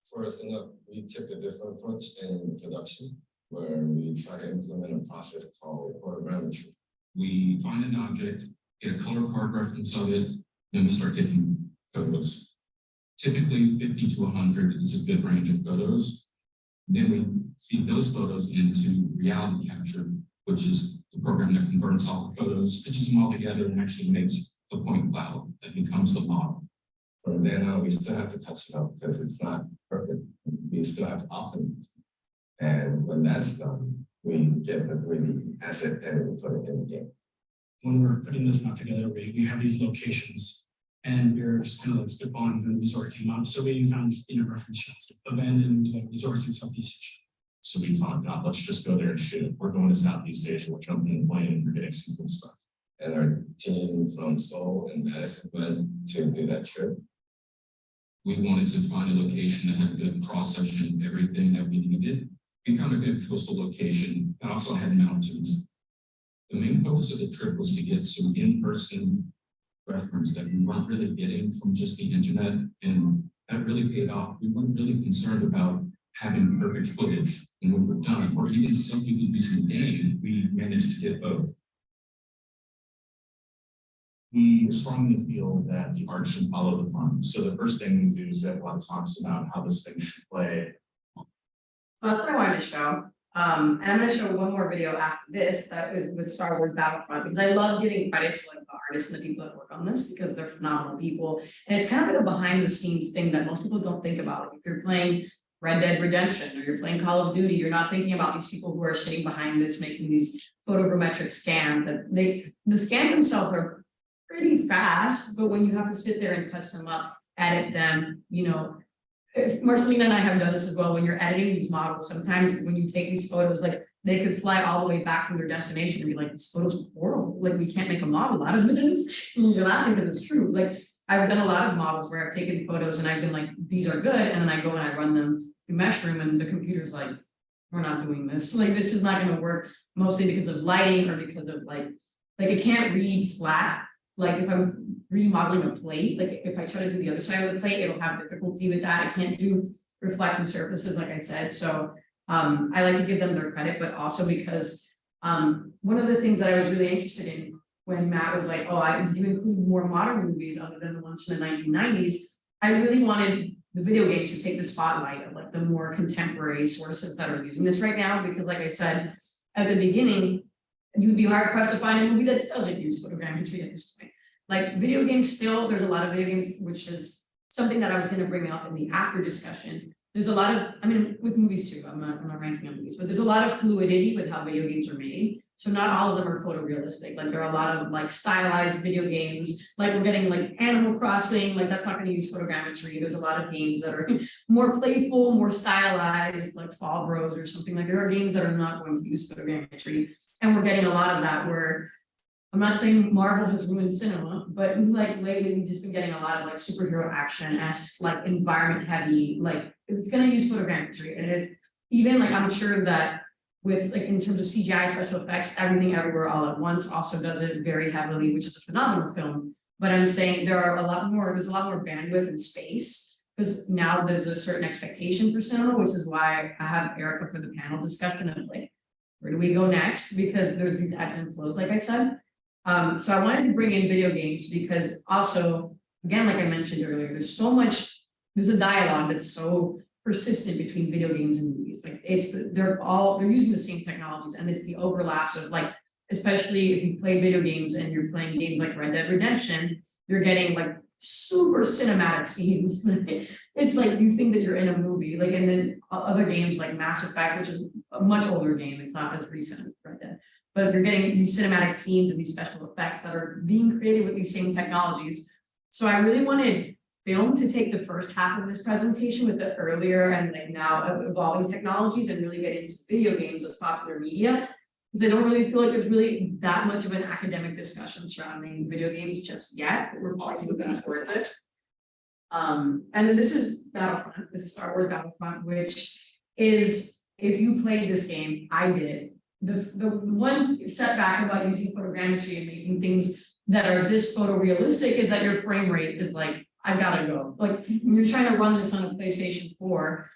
For us, we took a different approach in production, where we try to implement a process called photogrammetry. We find an object, get a color card reference of it, then we start taking photos. Typically 50 to 100 is a good range of photos. Then we feed those photos into reality capture, which is the program that converts all the photos, stitches them all together, and actually makes the point cloud that becomes the model. From then on, we still have to touch it up because it's not perfect. We still have to optimize. And when that's done, we get the 3D asset and we put it in the game. When we're putting this map together, we have these locations and we're just kind of like spitballing the resort came up. So we found reference shots of abandoned resorts in Southeast Asia. So we thought, God, let's just go there and shoot. We're going to Southeast Asia, we're jumping in the plane and we're getting some cool stuff. And our team from Seoul and Madison went to do that trip. We wanted to find a location that had good cross-section, everything that we needed. We found a good coastal location that also had mountains. The main focus of the trip was to get some in-person reference that we weren't really getting from just the internet, and that really paid off. We weren't really concerned about having perfect footage when we were done, or even simply using game. We managed to get both. We strongly feel that the art should follow the fun. So the first thing we do is we have a lot of talks about how this thing should play. So that's what I wanted to show. And I'm going to show one more video after this that is with Star Wars Battlefront, because I love giving credit to like the artists and the people that work on this because they're phenomenal people. And it's kind of like a behind the scenes thing that most people don't think about. Like if you're playing Red Dead Redemption or you're playing Call of Duty, you're not thinking about these people who are sitting behind this making these photogrammetric scans. And the scans themselves are pretty fast, but when you have to sit there and touch them up, edit them, Marcelina and I have done this as well. When you're editing these models, sometimes when you take these photos, like they could fly all the way back from their destination and be like, this photo's horrible. Like we can't make a model out of this. And you're laughing because it's true. Like I've done a lot of models where I've taken photos and I've been like, these are good. And then I go and I run them through Meshroom and the computer's like, we're not doing this. Like this is not going to work, mostly because of lighting or because of like it can't read flat. Like if I'm remodeling a plate, like if I try to do the other side of the plate, it'll have difficulty with that. I can't do reflective surfaces, like I said. So I like to give them their credit, but also because one of the things that I was really interested in when Matt was like, oh, do you include more modern movies other than the ones from the 1990s? I really wanted the video games to take the spotlight of like the more contemporary sources that are using this right now, because like I said at the beginning, you'd be hard pressed to find a movie that doesn't use photogrammetry at this point. Like video games still, there's a lot of video games, which is something that I was going to bring up in the after discussion. There's a lot of, I mean, with movies too, I'm not ranking on movies, but there's a lot of fluidity with how video games are made. So not all of them are photorealistic. Like there are a lot of like stylized video games, like we're getting like Animal Crossing, like that's not going to use photogrammetry. There's a lot of games that are more playful, more stylized, like Fall Bros or something. Like there are games that are not going to use photogrammetry. And we're getting a lot of that where, I'm not saying Marvel has ruined cinema, but like lately we've just been getting a lot of like superhero action-esque, like environment heavy, like it's gonna use photogrammetry. And it's even like, I'm sure that with like in terms of CGI special effects, Everything Everywhere All at Once also does it very heavily, which is a phenomenal film. But I'm saying there's a lot more bandwidth and space, because now there's a certain expectation for cinema, which is why I have Erica for the panel discussion of like, where do we go next? Because there's these ebbs and flows, like I said. So I wanted to bring in video games because also, again, like I mentioned earlier, there's a dialogue that's so persistent between video games and movies. Like they're using the same technologies, and it's the overlaps of like, especially if you play video games and you're playing games like Red Dead Redemption, you're getting like super cinematic scenes. It's like you think that you're in a movie. Like, and then other games like Mass Effect, which is a much older game, it's not as recent as Red Dead. But you're getting these cinematic scenes and these special effects that are being created with these same technologies. So I really wanted film to take the first half of this presentation with the earlier and like now evolving technologies and really get into video games as popular media. Because I don't really feel like there's really that much of an academic discussion surrounding video games just yet. But we're probably moving towards it. And then this is Battlefront, this is Star Wars Battlefront, which is, if you played this game, I did. The one setback about using photogrammetry and making things that are this photorealistic is that your frame rate is like, I gotta go. Like when you're trying to run this on a PlayStation 4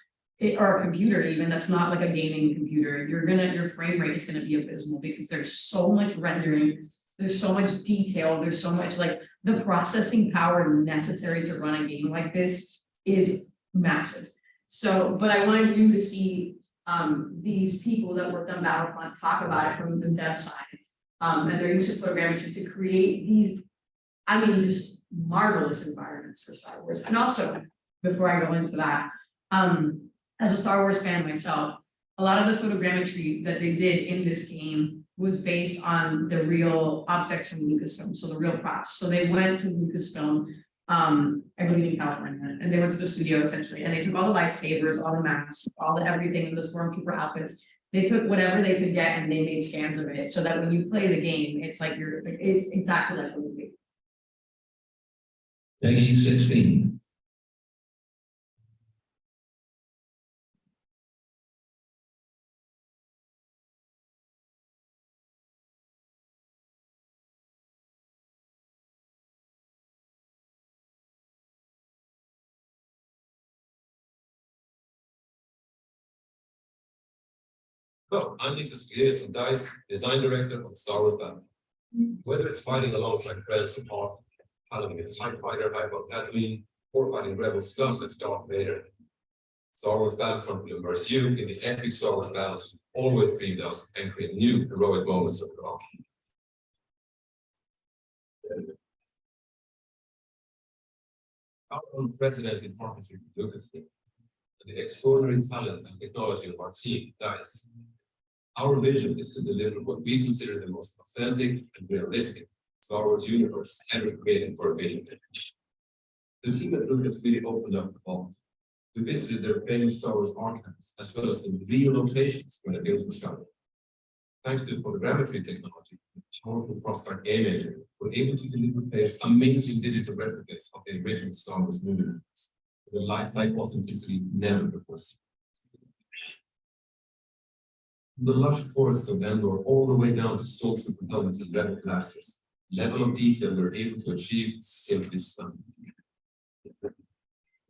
or a computer even, that's not like a gaming computer, your frame rate is gonna be abysmal because there's so much rendering, there's so much detail, there's so much like the processing power necessary to run a game like this is massive. So, but I wanted you to see these people that worked on Battlefront talk about it from the dev side, and their use of photogrammetry to create these, I mean, just marvelous environments for Star Wars. And also, before I go into that, as a Star Wars fan myself, a lot of the photogrammetry that they did in this game was based on the real objects from Lucasfilm, so the real props. So they went to Lucasfilm, I believe in California, and they went to the studio essentially, and they took all the lightsabers, all the masks, all the everything, the stormtrooper outfits. They took whatever they could get and they made scans of it, so that when you play the game, it's like it's exactly like a movie. Peggy 16. Hello, I'm Nicholas Figueres from DICE, Design Director of Star Wars Battlefront. Whether it's fighting alongside friends from Hoth, piloting a TIE fighter hype on Tatooine, or fighting rebel scum with Darth Vader, Star Wars Battlefront will immerse you in the epic Star Wars battles always dreamed of and create new heroic moments of your own. Our unprecedented partnership with Lucasfilm and the extraordinary talent and technology of our team, DICE. Our vision is to deliver what we consider the most authentic and realistic Star Wars universe ever created for a vision. The team at Lucas really opened up the vault. We visited their famous Star Wars archives, as well as the real locations where the films were shot. Thanks to photogrammetry technology, and powerful crossbar imaging, we're able to deliver players amazing digital replicas of the original Star Wars movie movies, with a lifelike authenticity never before seen. From the lush forests of Endor all the way down to stormtrooper helmets and rebel blasters, level of detail we're able to achieve is simply stunning.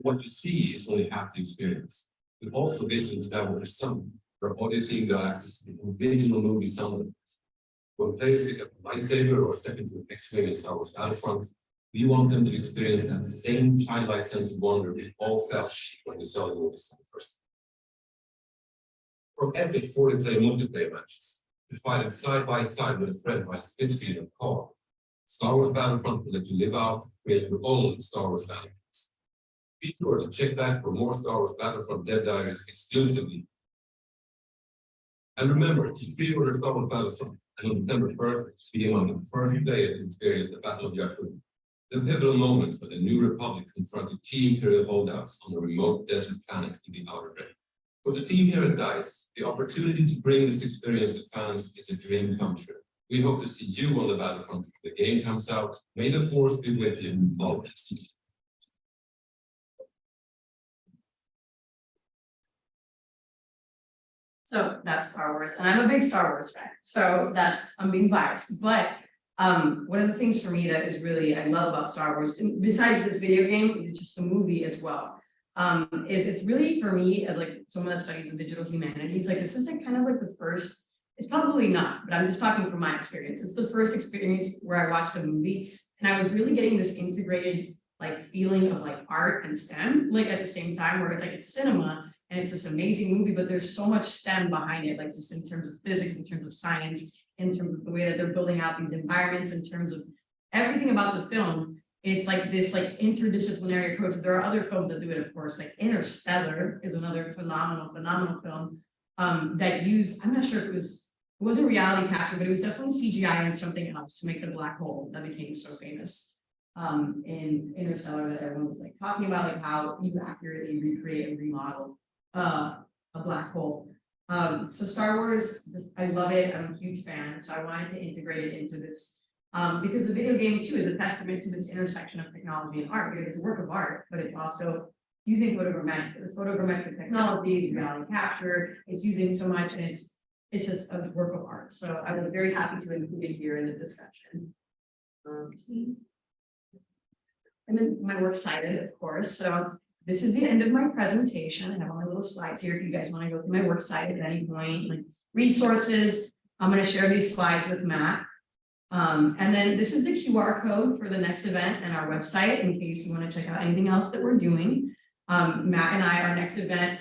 What you see is only half the experience. We also visited Skywalker Summit, where audio team got access to the original movie sound effects. When players pick up a lightsaber or step into an X-Wing in Star Wars Battlefront, we want them to experience that same childlike sense of wonder we all felt when we saw the movie for the first time. From epic 40-player multiplayer matches to fighting side by side with a friend by a split screen in a car, Star Wars Battlefront will let you live out, create your own Star Wars Battlefronts. Be sure to check back for more Star Wars Battlefront Dev Diaries exclusively. And remember to pre-order Star Wars Battlefront, and on December 1st, be among the first players to experience the Battle of Jakku, the pivotal moment when the New Republic confronted key Imperial holdouts on a remote desert planet in the Outer Rim. For the team here at DICE, the opportunity to bring this experience to fans is a dream come true. We hope to see you on the Battlefront when the game comes out. May the Force be with you always. So that's Star Wars, and I'm a big Star Wars fan, so I'm being biased, but one of the things for me that is really, I love about Star Wars, and besides this video game, it's just the movie as well, is it's really, for me, as like someone that studies the digital humanities, like this is like kind of like the first, it's probably not, but I'm just talking from my experience, it's the first experience where I watched a movie, and I was really getting this integrated like feeling of like art and STEM, like at the same time, where it's like it's cinema, and it's this amazing movie, but there's so much STEM behind it, like just in terms of physics, in terms of science, in terms of the way that they're building out these environments, in terms of everything about the film. It's like this like interdisciplinary approach. There are other films that do it, of course, like Interstellar is another phenomenal film that used, I'm not sure if it wasn't reality capture, but it was definitely CGI and something else to make the black hole that became so famous in Interstellar, that everyone was like talking about, like how you accurately recreate and remodel a black hole. So Star Wars, I love it. I'm a huge fan. So I wanted to integrate it into this because the video game too is a testament to this intersection of technology and art, because it's a work of art, but it's also using photogrammetric technology, reality capture. It's using so much, and it's just a work of art. So I was very happy to include it here in the discussion. And then my works cited, of course. So this is the end of my presentation. I have all my little slides here if you guys want to go through my works cited at any point, like resources. I'm going to share these slides with Matt. And then this is the QR code for the next event and our website in case you want to check out anything else that we're doing. Matt and I, our next event,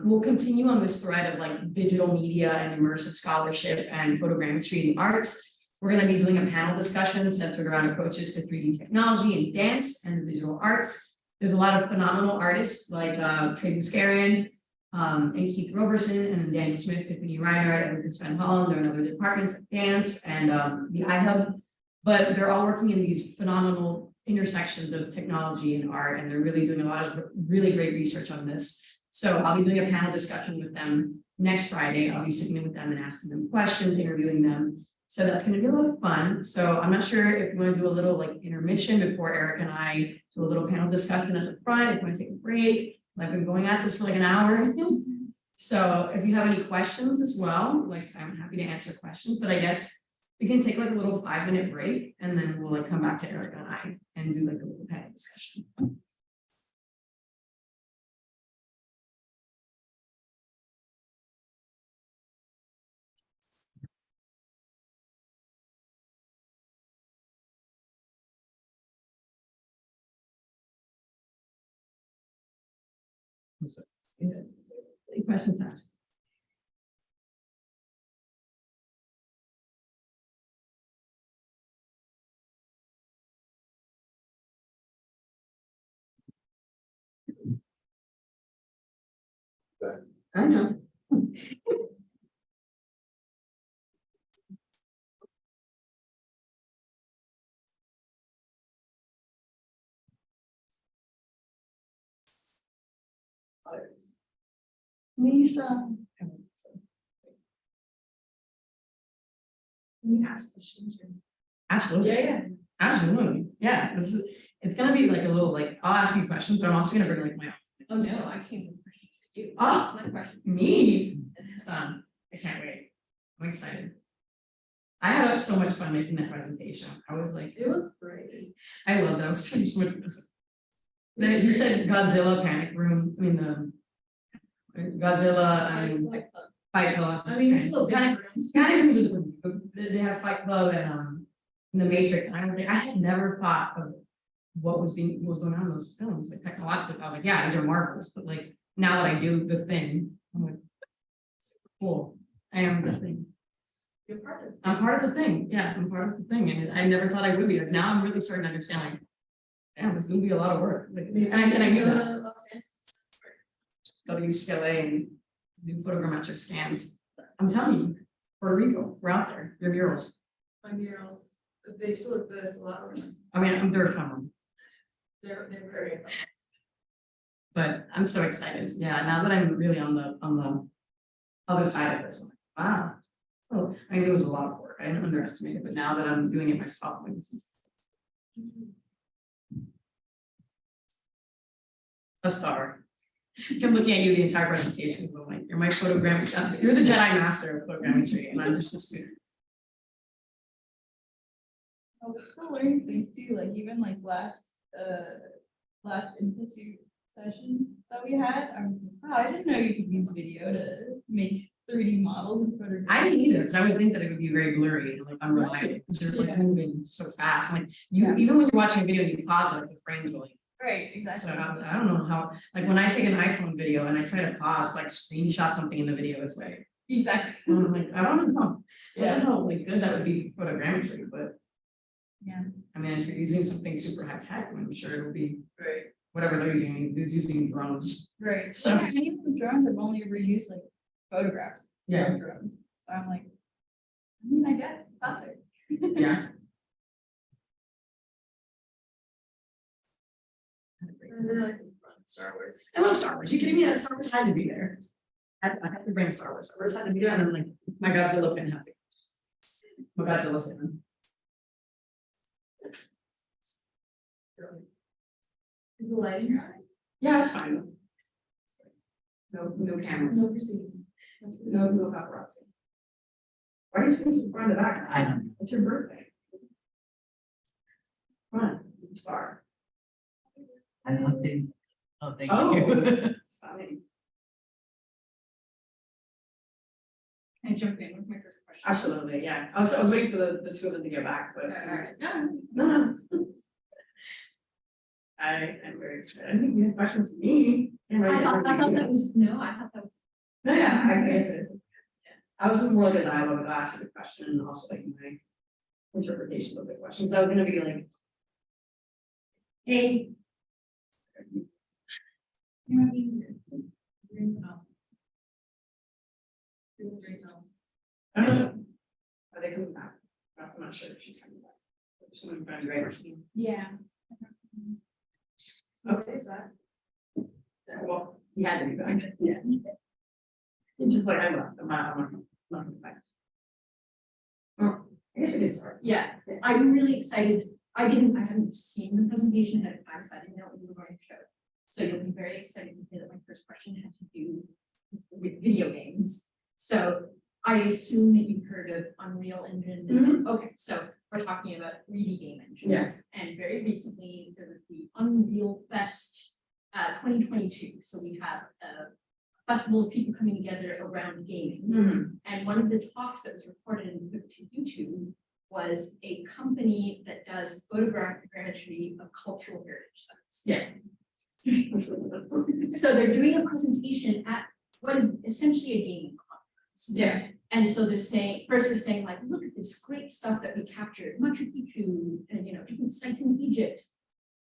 will continue on this thread of like digital media and immersive scholarship and photogrammetry in the arts. We're going to be doing a panel discussion centered around approaches to 3D technology and dance and the visual arts. There's a lot of phenomenal artists like Trey Buscarian and Keith Roberson and Daniel Smith, Tiffany Reiner, and Lucas Van Hollen. They're in other departments like dance and the iHub, but they're all working in these phenomenal intersections of technology and art, and they're really doing a lot of really great research on this. So I'll be doing a panel discussion with them next Friday. I'll be sitting in with them and asking them questions, interviewing them. So that's going to be a lot of fun. So I'm not sure if you want to do a little like intermission before Eric and I do a little panel discussion at the front, if you want to take a break. I've been going at this for like an hour. So if you have any questions as well, like I'm happy to answer questions, but I guess we can take like a little 5-minute break and then we'll like come back to Eric and I and do like a little panel discussion. So, any questions asked? I know. others. Lisa. Can you ask questions? Absolutely. Yeah. Absolutely. Yeah, it's gonna be like a little, like, I'll ask you questions, but I'm also gonna bring like my own. Oh, no, I came with questions for you. Oh. My question. Me, it's fun. I can't wait. I'm excited. I had so much fun making that presentation. I was like, It was great. I love that. I was so much. You said Godzilla Panic Room. I mean the Godzilla. I mean Fight Club. I mean, it's still Panic. Panic Room is a different, but they have Fight Club and The Matrix. And I was like, I had never thought of what was going on in those films, like technologically. I was like, yeah, these are marvels, but like now that I do the thing, I'm like, super cool. I am the thing. You're part of it. I'm part of the thing. Yeah, I'm part of the thing. And I never thought I would be. Like, now I'm really starting to understand, like, yeah, this is gonna be a lot of work. Like, and I knew that. Los Angeles. Go to UCLA and do photogrammetric scans. I'm telling you, Puerto Rico, we're out there. Your murals. My murals, they still exist a lot. I mean, they're fun, They're very fun. but I'm so excited. Yeah, now that I'm really on the other side of this, I'm like, wow. So I knew it was a lot of work. I didn't underestimate it, but now that I'm doing it myself, like, this is a star. I'm looking at you the entire presentation, because I'm like, you're my photogrammetry, you're the Jedi master of photogrammetry, and I'm just a student. Oh, we're still learning things too, like even like last institute session that we had, I was like, wow, I didn't know you could use video to make 3D models and photograph. I didn't either, because I would think that it would be very blurry and like unreliable, because they're like moving so fast. Like even when you're watching a video, you pause it, the frames will like. Right, So exactly. I don't know how, like when I take an iPhone video and I try to pause, like screenshot something in the video, it's like, Exactly. I'm like, I don't know. I Yeah. don't know, like good that would be for photogrammetry, but. Yeah. I mean, if you're using something super high tech, I'm sure it'll be Right. whatever they're using drones. Right. So- So many of the drones have only ever used like photographs. Yeah. of drones. So I'm like, I mean, I guess it's out there. Yeah. I really like Star Wars. I love Star Wars. You kidding me? Star Wars had to be there. I had to bring Star Wars. Star Wars had to be there, and then like my Godzilla pin had to. My Godzilla pin. Is the light in your eye? Yeah, it's fine. No cameras. No proceeding. No paparazzi. Why do you think in front of that? I don't know. It's your birthday. Come on, star. I don't think, oh, thank Oh. you. Sorry. Can I jump in with my first question? Absolutely, yeah. I was waiting for the two of them to get back, but. Alright, No. I'm very excited. I think you have questions for me. I thought that was, no, I thought that was. No, yeah, I guess it is. I was more like a dialogue, I'll ask you the question and also like my interpretation of the questions. I was gonna be like. Hey. you know what I mean? I don't know. Are they coming back? I'm not sure if she's coming back. Someone trying to drive her scene. Yeah. Okay, so well, he had to be back, yeah. It's just like I left, I'm not back. Oh, I guess we did start. Yeah, I'm really excited. I haven't seen the presentation ahead of time, so I didn't know what you were going to show. So you'll be very excited to hear that my first question had to do with video games. So I assume that you've heard of Unreal Engine. Mhm. Okay, so we're talking about 3D game engines. Yes. And very recently, there was the Unreal Fest 2022. So we have a festival of people coming together around gaming. Mhm. And one of the talks that was recorded and put to YouTube was a company that does photogrammetry of cultural heritage sites. Yeah. So they're doing a presentation at what is essentially a gaming conference. Yeah. And so they're saying, first they're saying like, look at this great stuff that we captured, Machu Picchu, and different sites in Egypt.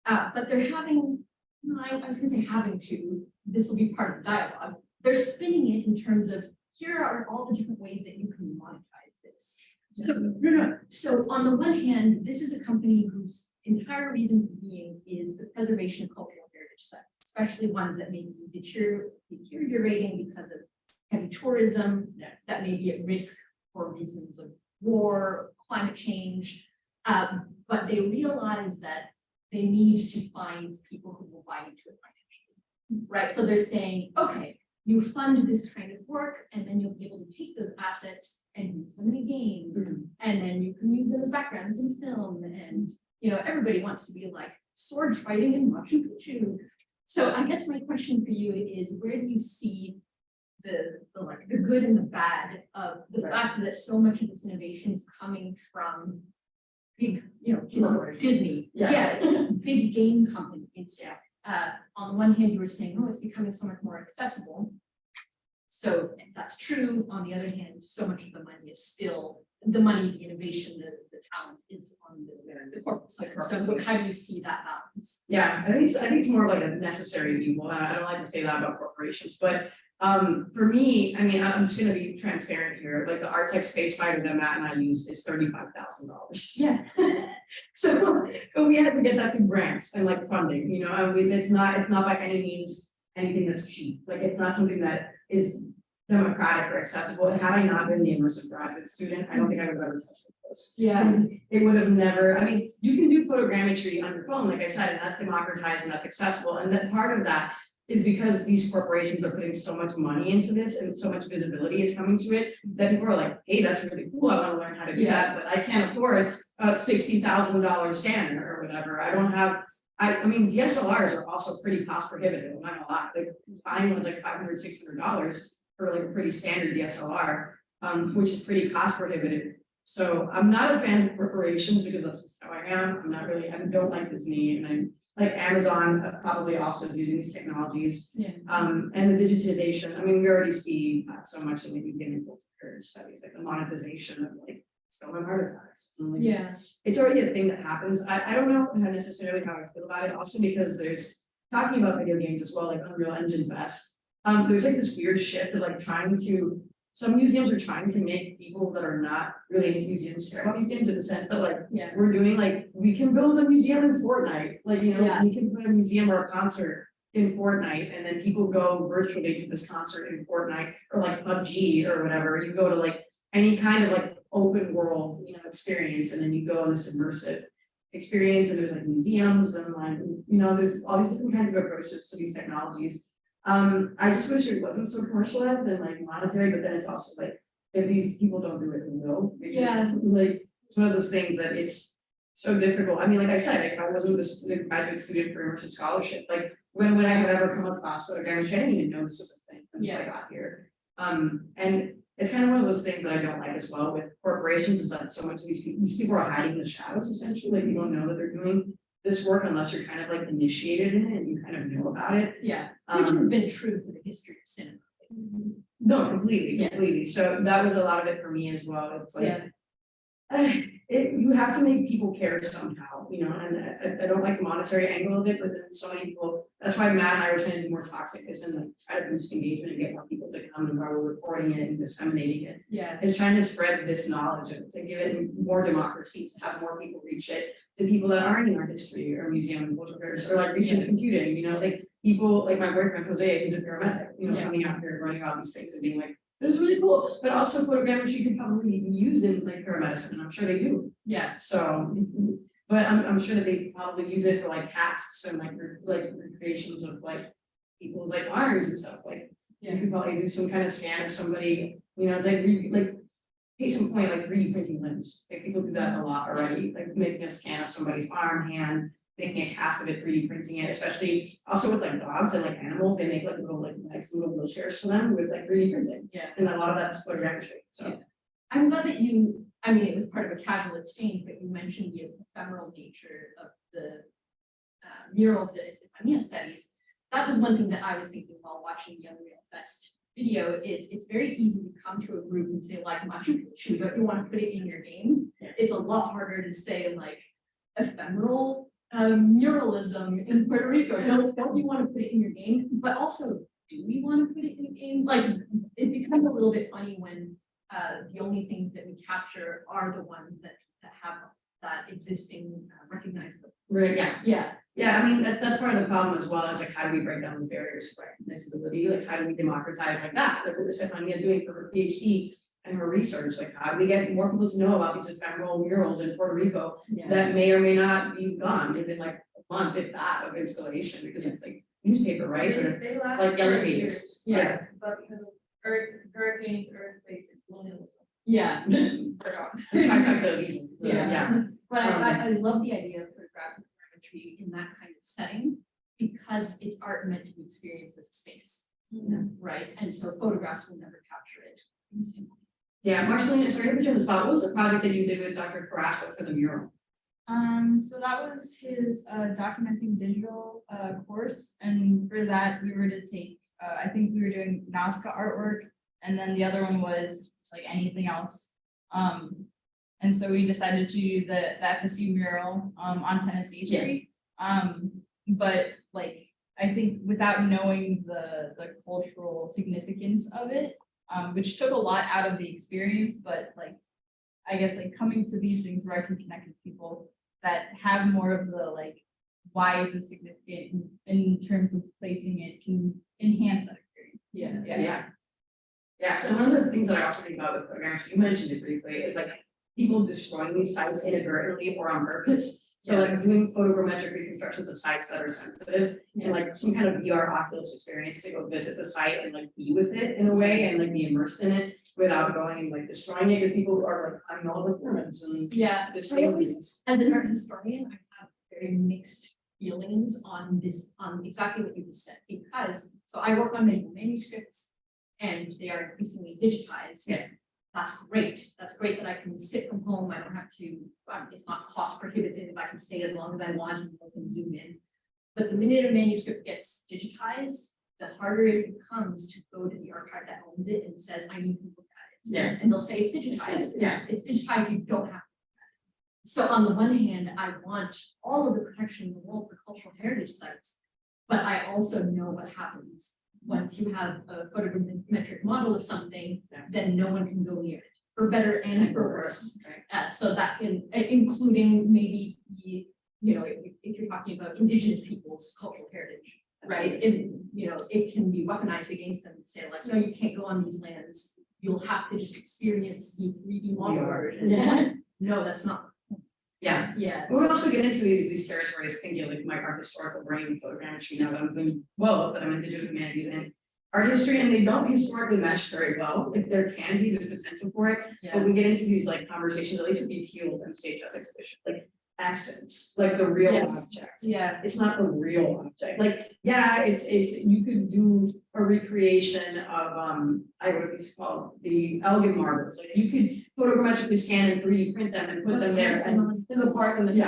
But they're having, no, I was gonna say having to, this will be part of the dialogue. They're spinning it in terms of, here are all the different ways that you can monetize this. So on the one hand, this is a company whose entire reason for being is the preservation of cultural heritage sites. especially ones that may be deteriorating because of heavy tourism, that may be at risk for reasons of war, climate change. But they realize that they need to find people who will buy into it financially, right? So they're saying, okay, you fund this kind of work, and then you'll be able to take those assets and use them in a game, and then you can use them as backgrounds in film, and everybody wants to be like sword fighting in Machu Picchu. So I guess my question for you is, where do you see the good and the bad of the fact that so much of this innovation is coming from big, Disney, big game companies. On the one hand, you were saying, oh, it's becoming so much more accessible. So that's true. On the other hand, so much of the money is still the money, the innovation, the talent is on the corporate side. So how do you see that balance? Yeah, I think it's more like a necessary evil. I don't like to say that about corporations, but for me, I mean, I'm just gonna be transparent here. Like the Artec space fighter that Matt and I use is $35,000. Yeah. So but we had to get that through grants and like funding, it's not by any means anything that's cheap. Like it's not something that is democratic or accessible. And had I not been the immersive graduate student, I don't think I would have ever touched this. Yeah. It would have never, I mean, you can do photogrammetry on your phone, like I said, and that's democratized and that's accessible. And that part of that is because these corporations are putting so much money into this and so much visibility is coming to it, that people are like, hey, that's really cool. I want to learn how to do that, but I can't afford a $60,000 scanner or whatever. I don't have, I mean, DSLRs are also pretty cost prohibitive. I'm not gonna lie. Like buying was like $500, $600 for like a pretty standard DSLR, which is pretty cost prohibitive. So I'm not a fan of corporations because that's just how I am. I don't like Disney, and I'm like Amazon probably also is using these technologies. Yeah. And the digitization, I mean, we already see that so much in the beginning of studies, like the monetization of like stolen artifacts. And, like, Yeah. it's already a thing that happens. I don't know necessarily how I feel about it, also because there's talking about video games as well, like Unreal Engine Fest. There's like this weird shift of like some museums are trying to make people that are not really into museums care about museums, in the sense that like we're doing like we can build a museum in Fortnite, like we can put a museum or a concert in Fortnite, and then people go virtually to this concert in Fortnite or like PUBG or whatever. You go to like any kind of like open world experience, and then you go on this immersive experience, and there's like museums and like there's all these different kinds of approaches to these technologies. I just wish it wasn't so commercialized and like monetary, but then it's also like if these people don't do it, we will. Like it's one of those things that it's so difficult. I mean, like I said, if I wasn't the graduate student for immersive scholarship, like when would I have ever come across photogrammetry? I didn't even know this was a thing until I got here. And it's kind of one of those things that I don't like as well with corporations, is that so much of these people are hiding in the shadows essentially. Like you don't know that they're doing this work unless you're kind of like initiated in it and you kind of know about it. Yeah, which would have been true for the history of cinema. No, completely. So that was a lot of it for me as well. It's like you have to make people care somehow, and I don't like the monetary angle of it, but then so many people, that's why Matt and I were trying to do more toxicness and like try to boost engagement and get more people to come, and why we're recording it and disseminating it. Yeah. Is trying to spread this knowledge and to give it more democracy, to have more people reach it, to people that aren't in art history or museum and cultural affairs or like research computing, like people like my boyfriend Jose, he's a paramedic, coming out here and running all these things and being like, this is really cool. But also photogrammetry can probably be used in like paramedicine, and I'm sure they do. Yeah. So, but I'm sure that they probably use it for like casts and like recreations of like people's like arms and stuff. Like you could probably do some kind of scan of somebody, it's like case in point, like 3D printing limbs. Like people do that a lot already, like making a scan of somebody's arm, hand, making a cast of it, 3D printing it, especially also with like dogs and like animals, they make like little wheelchairs for them with like 3D printing. Yeah. And a lot of that's photogrammetry. So I'm glad that it was part of a casual exchange, but you mentioned the ephemeral nature of the murals that Estefania studies. That was one thing that I was thinking while watching the Unreal Fest video. Is it's very easy to come to a group and say like Machu Picchu, don't you want to put it in your game? It's a lot harder to say like ephemeral muralism in Puerto Rico. Don't you want to put it in your game? But also, do we want to put it in the game? Like it becomes a little bit funny when the only things that we capture are the ones that have that existing recognizable. Right, yeah. Yeah, Yeah, I mean, that's part of the problem as well, as like, how do we break down those barriers to recognizability, like, how do we democratize like that, like what Stephanie is doing for her PhD and her research, like, how do we get more people to know about these ephemeral murals in Puerto Rico yeah. that may or may not be gone within like a month, if that, of installation, because it's like newspaper, right? Or, They last like yellow for pages. years, Yeah. but because of hurricanes, earthquakes, and colonialism. Yeah, Yeah. but I love the idea of photogrammetry in that kind of setting, because it's art meant to be experienced as a space, right? And so photographs will never capture it in the same way. Yeah, Marcelina, sorry to put you on the spot, what was the project that you did with Dr. Carrasco for the mural? So that was his documenting digital course, and for that we were to take I think we were doing Nazca artwork, and then the other one was just like anything else. And so we decided to do the FSU mural on Tennessee Street. But like I think without knowing the cultural significance of it, which took a lot out of the experience, but like I guess like coming to these things where I can connect with people that have more of the like why is this significant in terms of placing it can enhance that experience. Yeah, so one of the things that I also think about with photogrammetry, you mentioned it briefly, is like people destroying these sites inadvertently or on purpose. So like doing photogrammetric reconstructions of sites that are sensitive and like some kind of VR Oculus experience to go visit the site and like be with it in a way and like be immersed in it without going and like destroying it, because people are like, I'm all the pyramids and Yeah, I destroying always, things. as an art historian, I have very mixed feelings on this, on exactly what you just said, because, so I work on medieval manuscripts and they are increasingly digitized. Yeah. That's great. That's great that I can sit from home. I don't have to, it's not cost prohibitive. I can stay as long as I want and I can zoom in. But the minute a manuscript gets digitized, the harder it becomes to go to the archive that owns it and says, I need to look at it. Yeah. And they'll say it's digitized. Yeah. It's digitized, you don't have to. So on the one hand, I want all of the protection in the world for cultural heritage sites, but I also know what happens once you have a photogrammetric model of something, then no one can go near it, for better and for worse. So that can, including maybe the, you know, if you're talking about indigenous people's cultural heritage, right? And, you know, it can be weaponized against them to say like, no, you can't go on these lands. You'll have to just experience the 3D model version. It's like, no, that's not. Yeah. Yeah. We also get into these territories thinking like my art historical brain photogrammetry now that I'm doing well, that I'm in digital humanities and art history, and they don't historically mesh very well. Like there can be, there's potential for it, but we get into these like conversations, at least with the Teal and CHS exhibition, like essence, like the real object. Yeah. It's not the real object. Like, yeah, it's you could do a recreation of I what it's called, the Elgin marbles. Like you could photogrammetrically scan and 3D print them and put them there and in the park and the you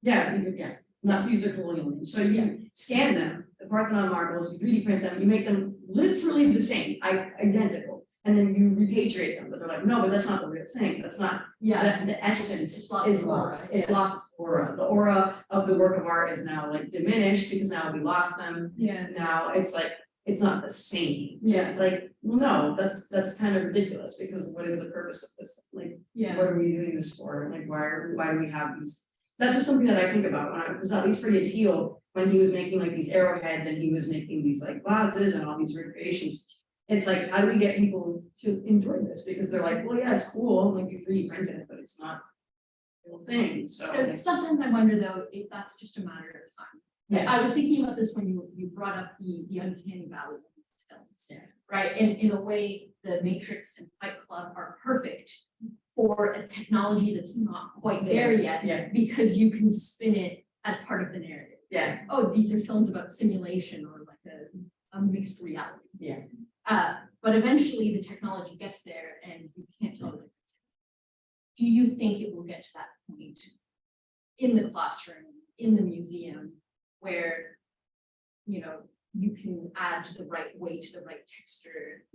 could, not to use the colonial name. So you scan them, the Parthenon marbles, you 3D print them, you make them literally the same, identical. And then you repatriate them, but they're like, no, but that's not the real thing. That's not, the essence is lost. It's lost its aura. The aura of the work of art is now like diminished because now we lost them. Yeah. Now it's like, it's not the same. Yeah. It's like, well, no, that's kind of ridiculous, because what is the purpose of this? Like, Yeah. what are we doing this for? Like, why do we have these? That's just something that I think about when I was at least for Teal, when he was making like these arrowheads and he was making these like vases and all these recreations. It's like, how do we get people to enjoy this? Because they're like, well, yeah, it's cool, like you 3D printed it, but it's not a real thing. So sometimes I wonder though, if that's just a matter of time. Yeah. I was thinking about this when you brought up the uncanny valley of these films, right? And in a way, the Matrix and Fight Club are perfect for a technology that's not quite there yet, because you can spin it as part of the narrative. Yeah. Oh, these are films about simulation or like a mixed reality. Yeah. But eventually the technology gets there and you can't tell the difference. Do you think it will get to that point in the classroom, in the museum, where, you know, you can add the right weight, the right texture,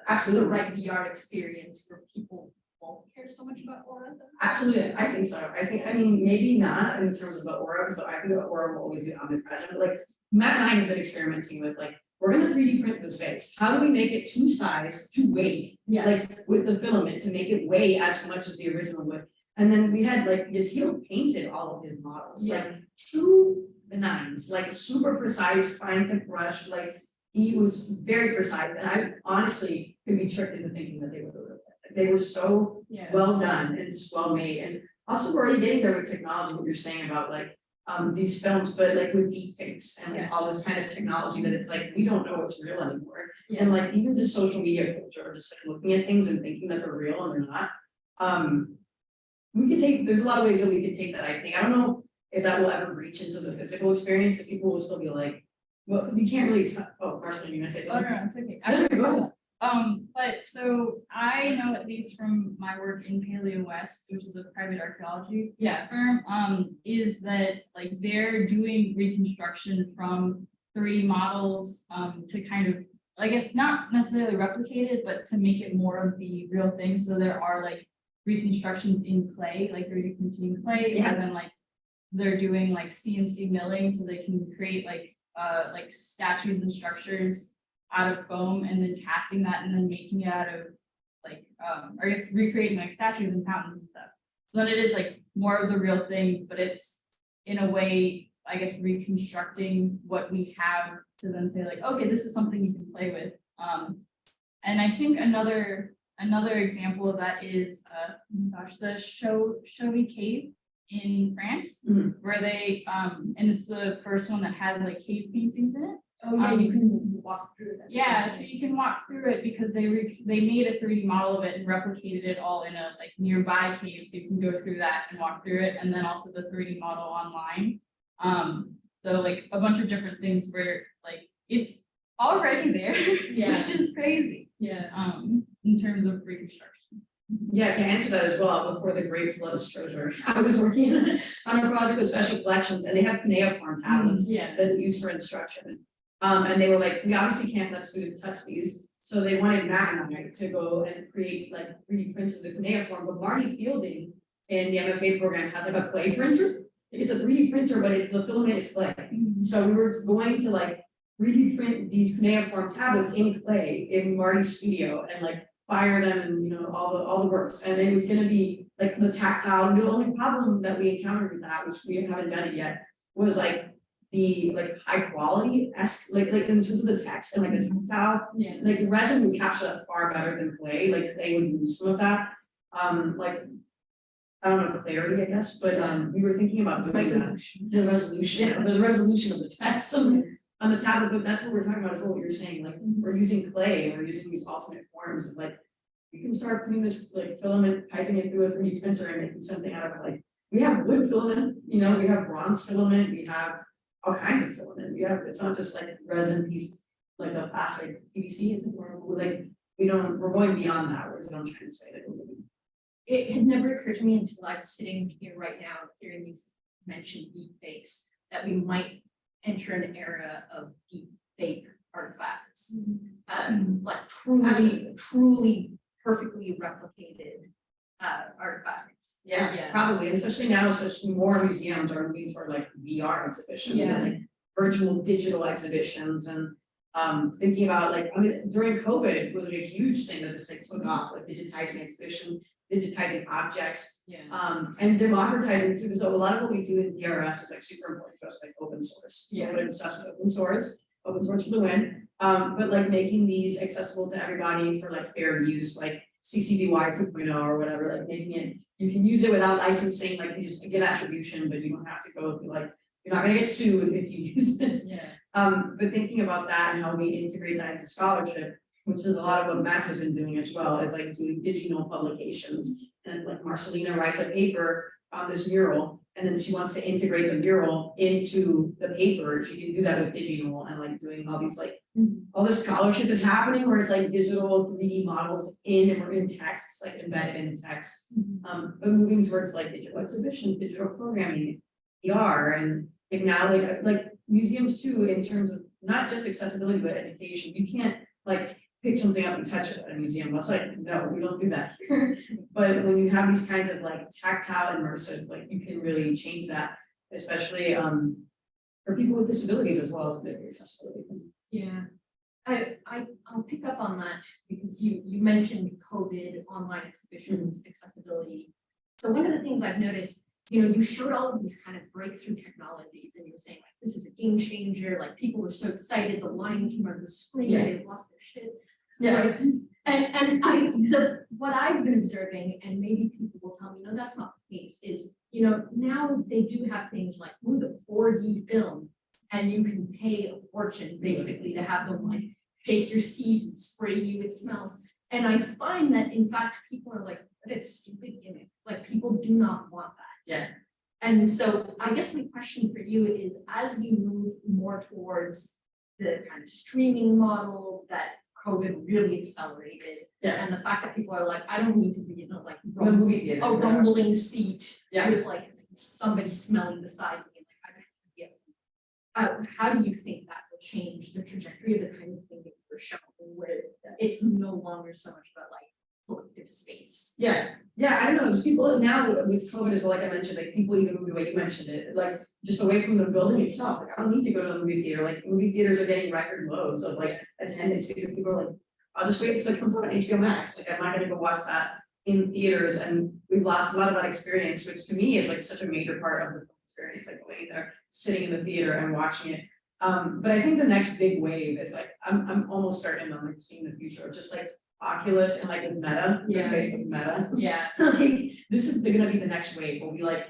absolutely. the right VR experience where people won't care so much about aura? Absolutely, I think so. I mean, maybe not in terms of the aura, so I think the aura will always be omnipresent. Like Matt and I have been experimenting with like, we're gonna 3D print this face. How do we make it to size, to weight? Yes. Like with the filament to make it weigh as much as the original would. And then we had like, Yateel painted all of his models, Yeah. like to the nines, like super precise, fine tip brush, like. He was very precise, and I honestly could be tricked into thinking that they were the real thing. They were so Yeah. well done and just well made, and also we're already getting there with technology, what you're saying about like. These films, but like with deep fakes and like all this kind of technology that it's like, we don't know what's real anymore. And like even just social media culture, just like looking at things and thinking that they're real and they're not. We could take, there's a lot of ways that we could take that, I think. I don't know if that will ever reach into the physical experience, because people will still be like, well, you can't really tell, oh, Marceline, you gonna say Oh, no, something? no, it's okay. No, no, go ahead. But so I know at least from my work in Paleo West, which is a private archaeology firm, is that like they're doing reconstruction from 3D models, to kind of, I guess, not necessarily replicate it, but to make it more of the real thing. So there are like reconstructions in clay, like 3D printing clay, Yeah. and then like they're doing like CNC milling, so they can create like statues and structures out of foam, and then casting that and then making it out of like or I guess recreating like statues and fountains and stuff. So then it is like more of the real thing, but it's in a way, I guess, reconstructing what we have to then say like, okay, this is something you can play with. And I think another example of that is oh my gosh, the Chauvet Cave in France, Mhm. where they and it's the first one that has like cave paintings in it. Oh, yeah, you can walk through that. Yeah, so you can walk through it because they made a 3D model of it and replicated it all in a like nearby cave, so you can go through that and walk through it, and then also the 3D model online. So like a bunch of different things where like it's already there, Yeah. which is crazy. Yeah. In terms of reconstruction. Yeah, to answer that as well, before the Great Flood of Treasure, I was working on a project with special collections, and they have cuneiform tablets Yeah. that they use for instruction. And they were like, we obviously can't let students touch these, so they wanted Matt and I to go and create like 3D prints of the cuneiform, but Marty Fielding in the MFA program has like a clay printer. It's a 3D printer, but the filament is clay. So we were going to like 3D print these cuneiform tablets in clay in Marty's studio and like fire them and, you know, all the works. And it was gonna be like the tactile. The only problem that we encountered with that, which we haven't done it yet, was like the like high quality like in terms of the text and like the tactile, Yeah. like the resin would capture that far better than clay. Like clay would lose some of that. Like I don't know, clarity, I guess, but we were thinking about doing that. The resolution of the text on the tablet, but that's what we're talking about, is what you're saying, like, we're using clay, and we're using these alternate forms of like, we can start putting this like filament, piping it through a 3D printer and making something out of like, we have wood filament, you know, we have bronze filament, we have all kinds of filament, it's not just like resin piece, like a plastic PVC, isn't, we're like, we're going beyond that, we're trying to say that. It had never occurred to me until I was sitting here right now, hearing you mention deep fakes, that we might enter an era of deep fake artifacts. Like truly perfectly replicated artifacts. Yeah, Yeah. probably, and especially now, especially more museums are moving for like VR exhibitions Yeah. and like virtual digital exhibitions and thinking about like, I mean, during COVID was like a huge thing that this like took off, like digitizing exhibition, digitizing objects, Yeah. and democratizing too. So a lot of what we do in DRS is like super important to us, like open source. So Yeah. we're obsessed with open source for the win. But like making these accessible to everybody for like fair use, like CCBY 2.0 or whatever, like making it, you can use it without licensing, like you just get attribution, but you don't have to go through like, you're not gonna get sued if you use this. Yeah. But thinking about that and how we integrate that into scholarship, which is a lot of what Matt has been doing as well, is like doing digital publications. And like Marcelina writes a paper on this mural, and then she wants to integrate the mural into the paper. She can do that with digital and like doing all these like, all this scholarship is happening where it's like digital 3D models in text, like embedded in text. But moving towards like digital exhibition, digital programming, VR, and like now like museums too, in terms of not just accessibility, but education. You can't like pick something up and touch it at a museum. That's like, no, we don't do that here. But when you have these kinds of like tactile immersive, like you can really change that, especially for people with disabilities as well as the accessibility. Yeah, I'll pick up on that because you mentioned COVID, online exhibitions, accessibility. So one of the things I've noticed, you showed all of these kind of breakthrough technologies and you were saying like, this is a game changer, like people were so excited, the line came out of the screen, Yeah. they lost their shit. Yeah. Right? What I've been observing, and maybe people will tell me, no, that's not the case, is, now they do have things like, the 4D film, and you can pay a fortune basically to have them like take your seed and spray you with smells. And I find that in fact, people are like, but it's stupid gimmick. Like people do not want that. Yeah. And so I guess my question for you is, as we move more towards the kind of streaming model that COVID really accelerated, Yeah. and the fact that people are like, I don't need to be, like The movie theater. a rumbling seat Yeah. with like somebody smelling beside me, like I don't get. How do you think that will change the trajectory of the kind of thing that we're showing, where it's no longer so much about like collective space? Yeah, I don't know, just people now with COVID as well, like I mentioned, like people even moved away, you mentioned it, like just away from the building itself, like I don't need to go to the movie theater, like movie theaters are getting record lows of like attendance because people are like, I'll just wait until it comes out on HBO Max, like I'm not gonna go watch that in theaters, and we've lost a lot of that experience, which to me is like such a major part of the experience, like going there, sitting in the theater and watching it. But I think the next big wave is like, I'm almost certain I'm like seeing the future of just like Oculus and like with Meta, Yeah. Facebook Meta. Yeah. Like, this is gonna be the next wave, will be like,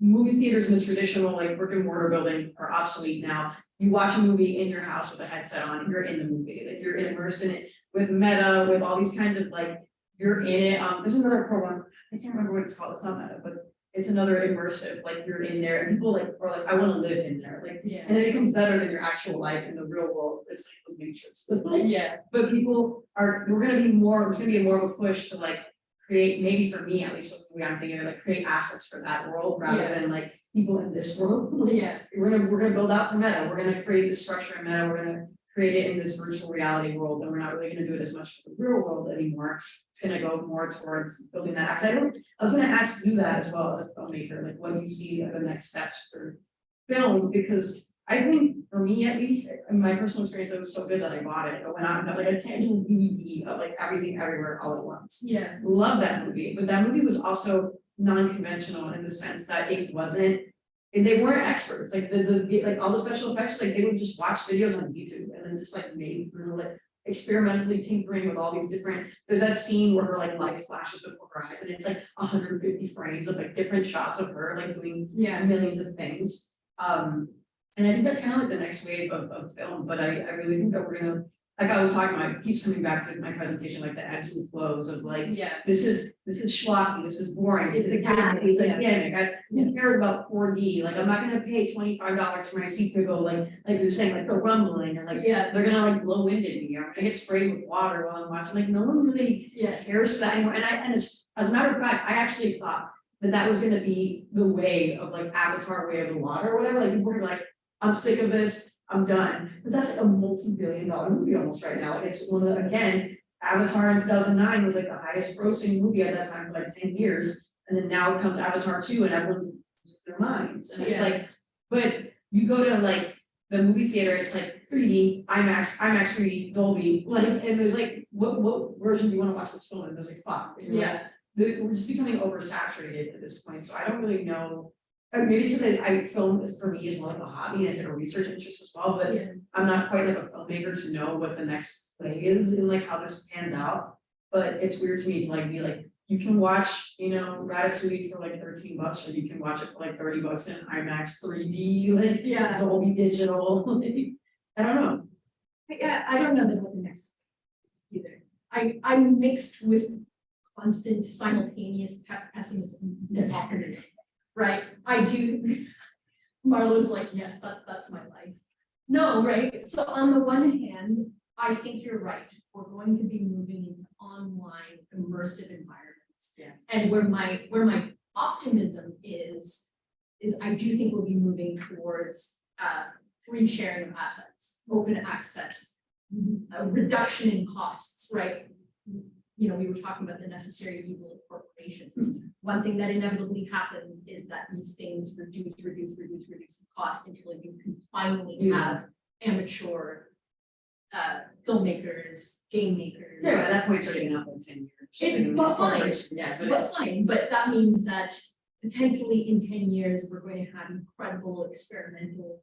movie theaters in the traditional like brick and mortar building are obsolete now. You watch a movie in your house with a headset on, you're in the movie, like you're immersed in it with Meta, with all these kinds of like, you're in it. There's another program, I can't remember what it's called, it's not Meta, but it's another immersive, like you're in there and people like are like, I want to live in there, like, Yeah. and it becomes better than your actual life in the real world. It's like the Matrix. Yeah. But people are, we're gonna be more, it's gonna be more of a push to like create, maybe for me at least, the way I'm thinking of like create assets for that world rather Yeah. than like people in this world. Yeah. We're gonna build out for Meta, we're gonna create this structure in Meta, we're gonna create it in this virtual reality world, and we're not really gonna do it as much for the real world anymore. It's gonna go more towards building that. Cause I was gonna ask you that as well as a filmmaker, like what do you see are the next steps for film, because I think for me at least, in my personal experience, it was so good that I bought it. I went out and got like a tangible DVD of like everything everywhere all at once. Yeah. Love that movie, but that movie was also non-conventional in the sense that it wasn't, and they weren't experts, like the like all the special effects, like they would just watch videos on YouTube and then just like made through like experimentally tinkering with all these different, there's that scene where her like life flashes before her eyes and it's like 150 frames of like different shots of her like doing Yeah. millions of things. And I think that's kind of like the next wave of film, but I really think that we're gonna, like I was talking about, it keeps coming back to my presentation, like the ebbs and flows of like, Yeah. this is schlocky, this is boring, It's it's the the gap, it's like, yeah. yeah, who cares about 4D, like I'm not gonna pay $25 for my seat to go like you're saying, like the rumbling, or like Yeah. they're gonna like blow wind at me, or I'm gonna get sprayed with water while I'm watching, like no one really Yeah. cares for that anymore, and as a matter of fact, I actually thought that was gonna be the way of like Avatar Way of the Water or whatever, like people were like, I'm sick of this, I'm done. But that's like a multi-billion-dollar movie almost right now. Like it's one of the, again, Avatar in 2009 was like the highest grossing movie at that time for like 10 years. And then now comes Avatar 2 and everyone's losing their minds. And it's Yeah. like, but you go to like the movie theater, it's like 3D, IMAX 3D, Dolby, like, and there's like, what version do you want to watch this film? And there's like 5. And you're like, Yeah. we're just becoming oversaturated at this point. So I don't really know. Maybe it's because I film for me is more like a hobby and it's like a research interest as well, but Yeah. I'm not quite like a filmmaker to know what the next play is and like how this pans out. But it's weird to me to like be like, you can watch, Ratatouille for like $13, or you can watch it for like $30 in IMAX 3D, like Yeah. Dolby Digital. I don't know. Yeah, I don't know that what the next is either. I'm mixed with constant simultaneous pessimism and optimism, right? I do. Marlo's like, yes, that's my life. No, right? So on the one hand, I think you're right. We're going to be moving into online immersive environments. Yeah. And where my optimism is I do think we'll be moving towards free sharing of assets, open access, a reduction in costs, right? We were talking about the necessary evil of corporations. One thing that inevitably happens is that these things reduce the cost until you can finally have amateur filmmakers, game makers. Yeah, at that point, it's already enough in 10 years. It- but fine. Yeah, but But fine, but that means that potentially in 10 years, we're going to have incredible experimental,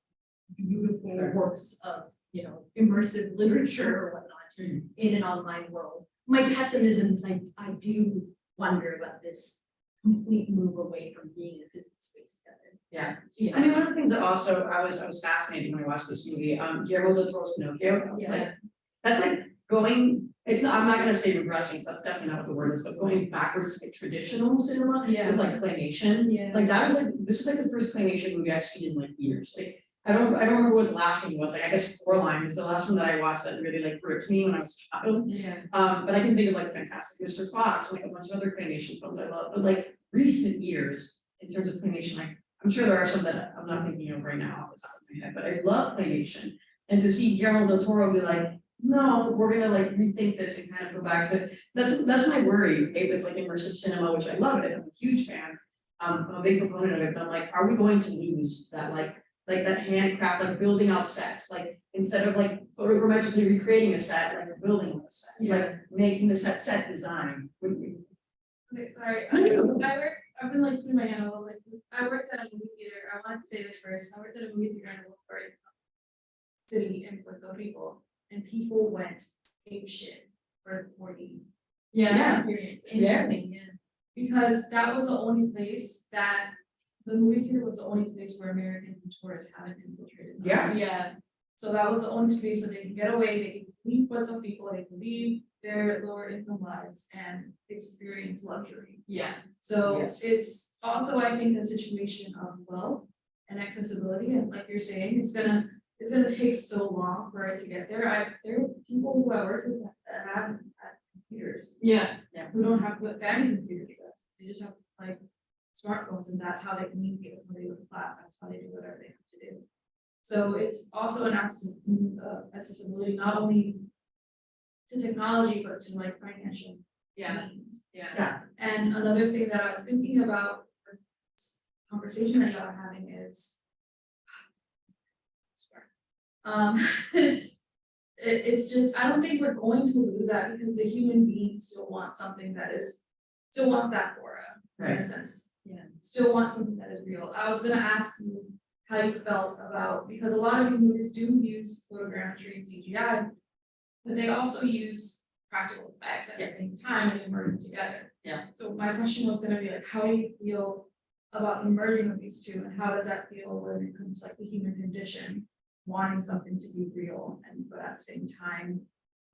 beautiful works of, you know, immersive literature or whatnot in an online world. My pessimism is I do wonder about this complete move away from being in a physical space together. Yeah. You know? I mean, one of the things that also I was fascinated when I watched this movie, Guillermo del Toro's Pinocchio. I was Yeah. like, that's like going, it's not, I'm not gonna say regressing, 'cause that's definitely not what the word is, but going backwards to like traditional cinema with like claymation. Yeah. Like that was like, this is like the first claymation movie I've seen in like years. Like, I don't remember what the last one was. Like, I guess Coraline was the last one that I watched that really like gripped me when I was a child. Yeah. But I can think of like Fantastic Mr. Fox, and like a bunch of other claymation films I love, but like recent years in terms of claymation, like I'm sure there are some that I'm not thinking of right now off the top of my head, but I love claymation. And to see Guillermo del Toro be like, no, we're gonna like rethink this and kind of go back to, that's my worry with like immersive cinema, which I love it, I'm a huge fan. I'm a big proponent of it, but I'm like, are we going to lose that like that handcraft, like building out sets, like instead of like photogrammetrically recreating a set, like we're building a set, like making the set design. Okay, sorry, I've been like putting my hand on walls like this. I worked at a movie theater. I wanted to say this first. I worked at a movie theater in a city in Puerto Rico, and people went ape shit for 40 Yeah. experience. Yeah. Because that was the only place that the movie theater was the only place where American tourists haven't infiltrated. Yeah. Yeah. So that was the only space so they can get away, they can leave Puerto Rico, they can leave their lower income lives and experience luxury. Yeah. So Yes. it's also, I think, a situation of wealth and accessibility, and like you're saying, it's gonna take so long for it to get there. There are people who I work with that have computers Yeah. who don't have family computers, they just have like smartphones, and that's how they communicate with somebody with class, that's how they do whatever they have to do. So it's also an accessibility, not only to technology, but to like financial. Means. Yeah. And another thing that I was thinking about with this conversation that y'all are having is it's just, I don't think we're going to lose that because the human being still wants something that is, still wants that aura, in a sense. Yeah, still wants something that is real. I was gonna ask you how you felt about, because a lot of these movies do use photogrammetry and CGI, but they also use practical effects at the same time and merge them together. Yeah. So my question was gonna be like, how do you feel about the merging of these two, and how does that feel when it comes to like the human condition, wanting something to be real and but at the same time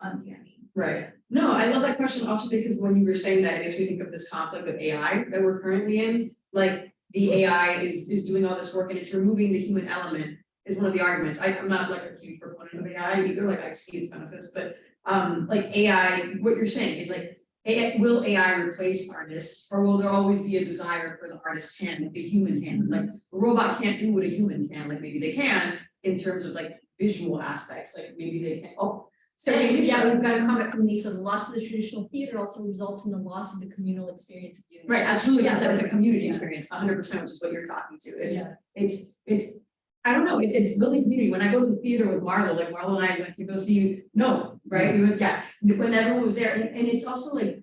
uncanny? Right. No, I love that question also because when you were saying that, it makes me think of this conflict of AI that we're currently in. Like the AI is doing all this work and it's removing the human element is one of the arguments. I'm not like a huge proponent of AI either, like I see its benefits, but like AI, what you're saying is like, will AI replace artists, or will there always be a desire for the artist's hand, like the human hand? Like a robot can't do what a human can, like maybe they can in terms of like visual aspects, like maybe they can, So yeah, we've got a comment from Lisa, the loss of the traditional theater also results in the loss of the communal experience of viewing. right, absolutely, Yeah. it's a community experience, 100%, which is what you're talking to, it's, I don't know, it's building community, when I go to the theater with Marlo, like Marlo and I went to go see, no, right, we went, when everyone was there, and it's also like,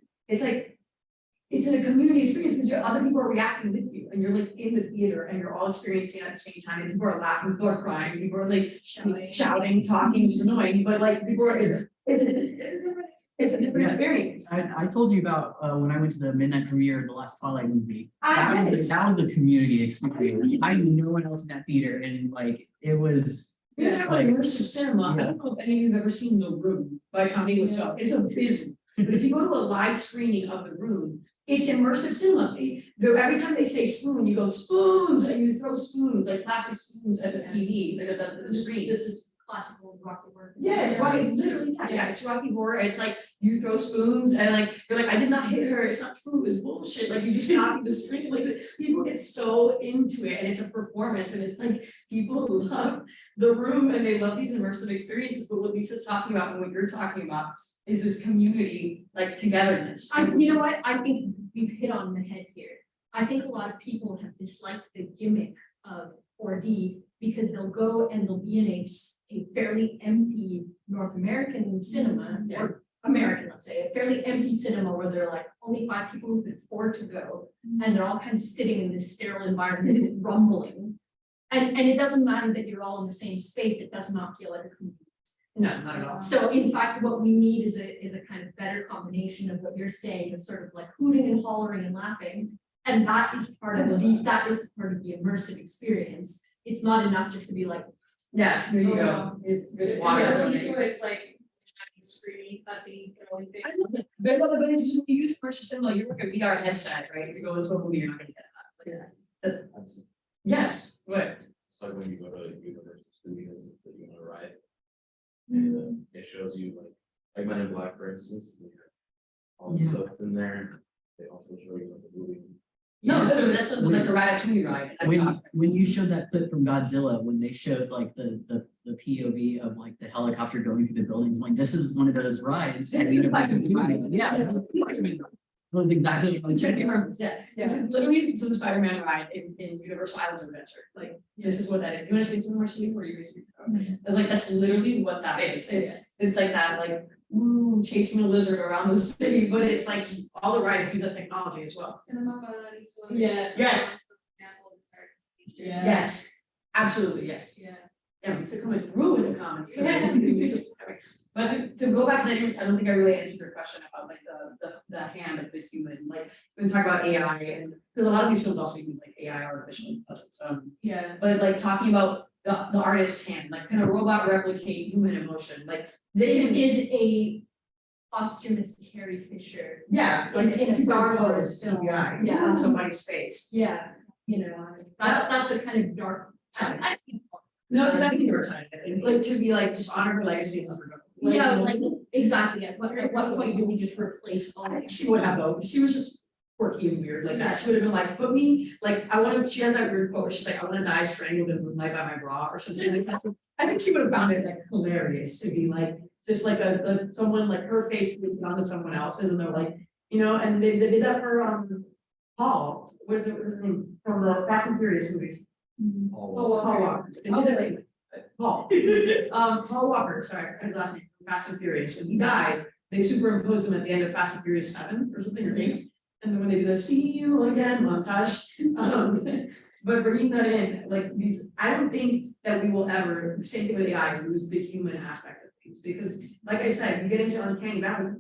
it's in a community experience because other people are reacting with you and you're like in the theater and you're all experiencing it at the same time and people are laughing, people are crying, people are like shouting, talking, which is annoying, but like people are, it's a different experience. I told you about when I went to the midnight premiere of the last Twilight movie. Yes. That was the community experience. I knew no one else in that theater, and like it was. You're talking about like- immersive cinema. I don't know if any of you have ever seen The Room by Tommy Wiseau. It's abysmal. But if you go to a live screening of The Room, it's immersive cinema. Every time they say spoon, you go spoons, and you throw spoons, like plastic spoons at the TV, like the screen. This is classical Rocky Horror. Yeah, it's Rocky, literally that. Yeah, it's Rocky Horror. It's like you throw spoons and like you're like, I did not hit her. It's not true. It's bullshit. Like you just copied the screen. Like people get so into it, and it's a performance, and it's like people love The Room and they love these immersive experiences. But what Lisa's talking about and what you're talking about is this community, like togetherness. You know what, I think we've hit on the head here. I think a lot of people have disliked the gimmick of 4D, because they'll go and they'll be in a fairly empty North American cinema, or American, let's say, a fairly empty cinema where there are like only 5 people who can afford to go, and they're all kind of sitting in this sterile environment, rumbling. And it doesn't matter that you're all in the same space, it does not feel like a community. No, not at all. So in fact, what we need is a kind of better combination of what you're saying, of sort of like hooting and hollering and laughing. And that is part of the immersive experience. It's not enough just to be like, Yeah, there you go. It's water. It's like screamy, fussy, going thing. I love it. But when you use immersive cinema, you're like a VR headset, right? To go into a movie, you're not gonna get that. Like, that's, yes, what? It's like when you go to Universal Studios, that you want to ride. And it shows you like Men in Black, for instance, and you have all the Yeah. stuff in there. They also show you like the movie. No, literally, that's what, like a Ratatouille ride. When you showed that clip from Godzilla, when they showed like the POV of like the helicopter going through the buildings, I'm like, this is one of those rides. I mean, yeah, this is- it was exactly what I was checking. Yeah, this is literally, so the Spider-Man ride in Universal Islands of Adventure, like, this is what that is. You wanna see some more scene where you? I was like, that's literally what that is. It's like that, like, ooh, chasing a lizard around the city, but it's like, all the rides use that technology as well. Yeah. Yes. Yeah. Yes, absolutely, yes. Yeah. Yeah, we used to come through with the comments. But to go back, because I don't think I really answered your question about like the hand of the human, like, we talk about AI and, because a lot of these films also use like AI, artificial intelligence, Yeah. but like talking about the artist's hand, like, can a robot replicate human emotion? Like, they can. is a posthumous Carrie Fisher. Yeah, like in Star Wars CGI, film. yeah, Yeah. on somebody's face. Yeah, you know, that's the kind of dark side. No, it's not either side, like, to be like, just honor her legacy and let her go. Yeah, like, exactly, at what point do we just replace all I of think she would have though, she was just quirky and weird like that, she would have been like, put me, like, I want to, she has that weird quote where she's like, I want to die strangled in moonlight by my bra or something like that. I think she would have found it like hilarious to be like, just like a someone like her face put onto someone else's, and they're like, you know, and they did that for Paul, what is his name, from the Fast and Furious movies. Paul Walker. They did it like, Paul. Paul Walker, sorry, his last name, Fast and Furious. When he died, they superimposed him at the end of Fast and Furious 7 or something, or 8. And then when they do the see you again montage, but bringing that in, like these, I don't think that we will ever, same thing with AI, lose the human aspect of things. Because like I said, you get into uncanny valley,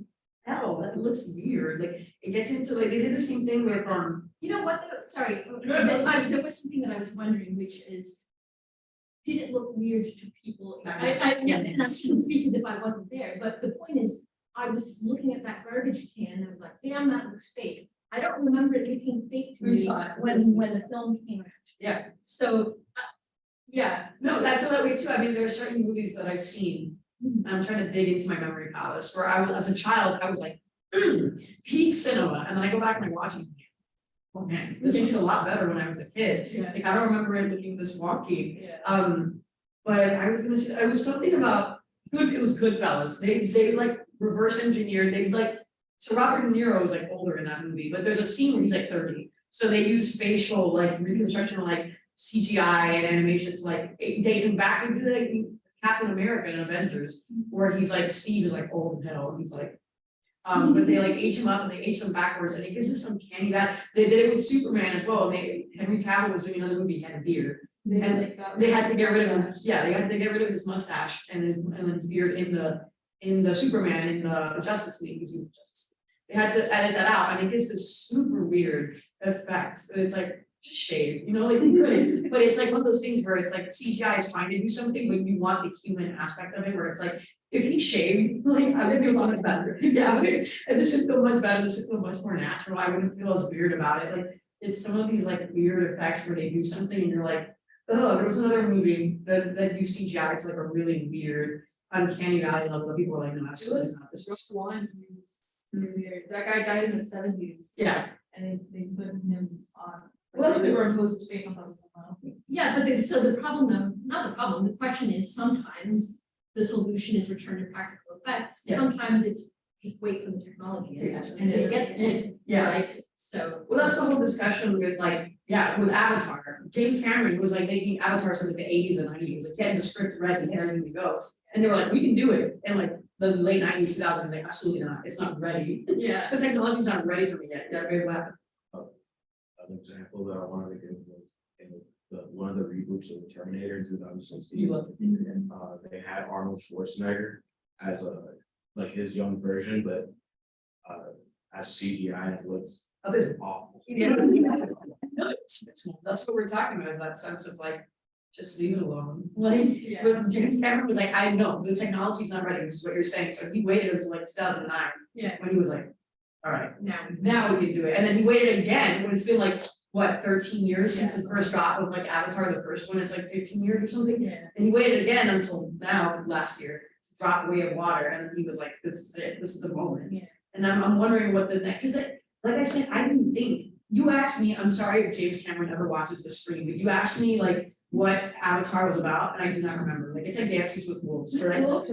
hell, that looks weird. Like it gets into like, they did the same thing with You know what, though, sorry, there was something that I was wondering, which is, did it look weird to people? And I shouldn't speak as if I wasn't there, but the point is, I was looking at that garbage can, and I was like, damn, that looks fake. I don't remember it looking fake to We me saw it. when the film came out. Yeah. So, yeah. No, I feel that way too. I mean, there are certain movies that I've seen, and I'm trying to dig into my memory palace, where I was, as a child, I was like, peak cinema, and then I go back and I watch it. Oh man, this looked a lot better when I was a kid. Yeah. Like, I don't remember it looking this wonky. Yeah. But I was gonna say, it was something about, it was Goodfellas. They like reverse engineered, they like, so Robert De Niro was like older in that movie, but there's a scene where he's like 30. So they use facial, like reconstruction, like CGI and animation to like date him back into the Captain America and Avengers, where he's like, Steve is like old as hell. He's like, but they like age him up and they age him backwards, and it gives us some candy that they did it with Superman as well. Henry Cavill was doing another movie, he had a beard. And they had to get rid of him. Yeah, they had to get rid of his mustache and his beard in the Superman in the Justice League. They had to edit that out, and it gives this super weird effect. It's like just shade, you know, like you couldn't. But it's like one of those things where it's like CGI is trying to do something, but you want the human aspect of it, where it's like, if he shaved, like I would feel so much better. Yeah, and this should feel much better. This should feel much more natural. I wouldn't feel as weird about it. Like it's some of these like weird effects where they do something and you're like, oh, there was another movie that used CGI. It's like a really weird, uncanny valley level. People were like, no, absolutely not. This is One, he was really weird. That guy died in the 70s. yeah. And they put him on. Well, that's they weird. imposed his face on top of someone else. Yeah, but so the problem though, not the problem, the question is sometimes the solution is return to practical effects. Yeah. Sometimes it's just wait for the technology and it'll get there, Yeah. right? So. Well, that's the whole discussion with like, yeah, with Avatar. James Cameron was like making Avatar since like the eighties and nineties, like he had the script ready and ready to go. And they were like, we can do it. And like the late nineties, 2000s, was like, absolutely not, it's not ready. Yeah. The technology's not ready for me yet. Yeah, good, what happened? An example that I wanted to give was in one of the reboots of the Terminator in 2016. You love it. They had Arnold Schwarzenegger as like his young version, but as CGI, it looks Oh, this- awful. Yeah. No, that's what we're talking about, is that sense of like, just leave it alone. Like, Yeah. with James Cameron was like, I know, the technology's not ready, which is what you're saying, so he waited until like 2009. Yeah. When he was like, all right, Now. we can do it, and then he waited again, when it's been like, what, 13 years since the first drop of like Avatar, the first one, it's like 15 years or something. Yeah. And he waited again until now, last year, to drop Way of Water, and then he was like, this is it, this is the moment. Yeah. And I'm wondering what the next, because like I said, I didn't think, you asked me, I'm sorry if James Cameron ever watches this stream, but you asked me like what Avatar was about, and I do not remember, like, it's like Dances with Wolves, right? I know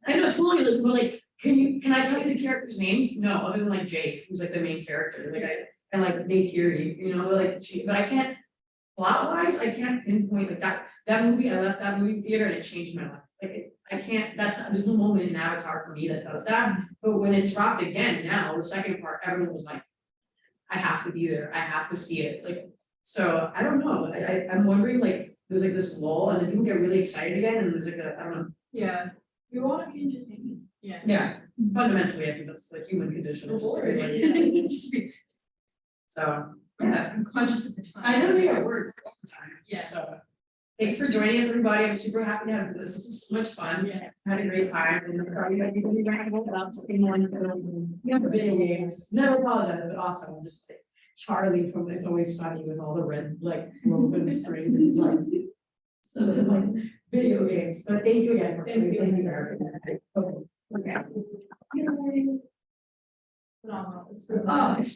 it's hilarious, but like, can I tell you the characters' names? No, other than like Jake, who's like the main character, like and like Neytiri, you know, like but I can't, plot wise, I can't pinpoint like that movie, I left that movie theater and it changed my life. Like, I can't, there's no moment in Avatar for me that does that, but when it dropped again, now, the second part, everyone was like, I have to be there, I have to see it, like, so, I don't know, I'm wondering, like, there's like this lull, and then people get really excited again, and there's like I don't know. Yeah. You want to be entertained. Yeah. Yeah, fundamentally, I think that's the human condition, it's just like, Bored. so, yeah. I'm conscious of the time. I know they got work all the time. Yeah. So, thanks for joining us, everybody. I'm super happy to have this. This is so much fun. Yeah. Had a great time. And I'm probably gonna be really back about something more. We have video games. Never apologize, but also I'm just like Charlie from It's Always Sunny with all the red like rope and string. And it's like, so like video games. But thank you again for coming. Thank you very much. Okay. Phenomenal. Oh, it's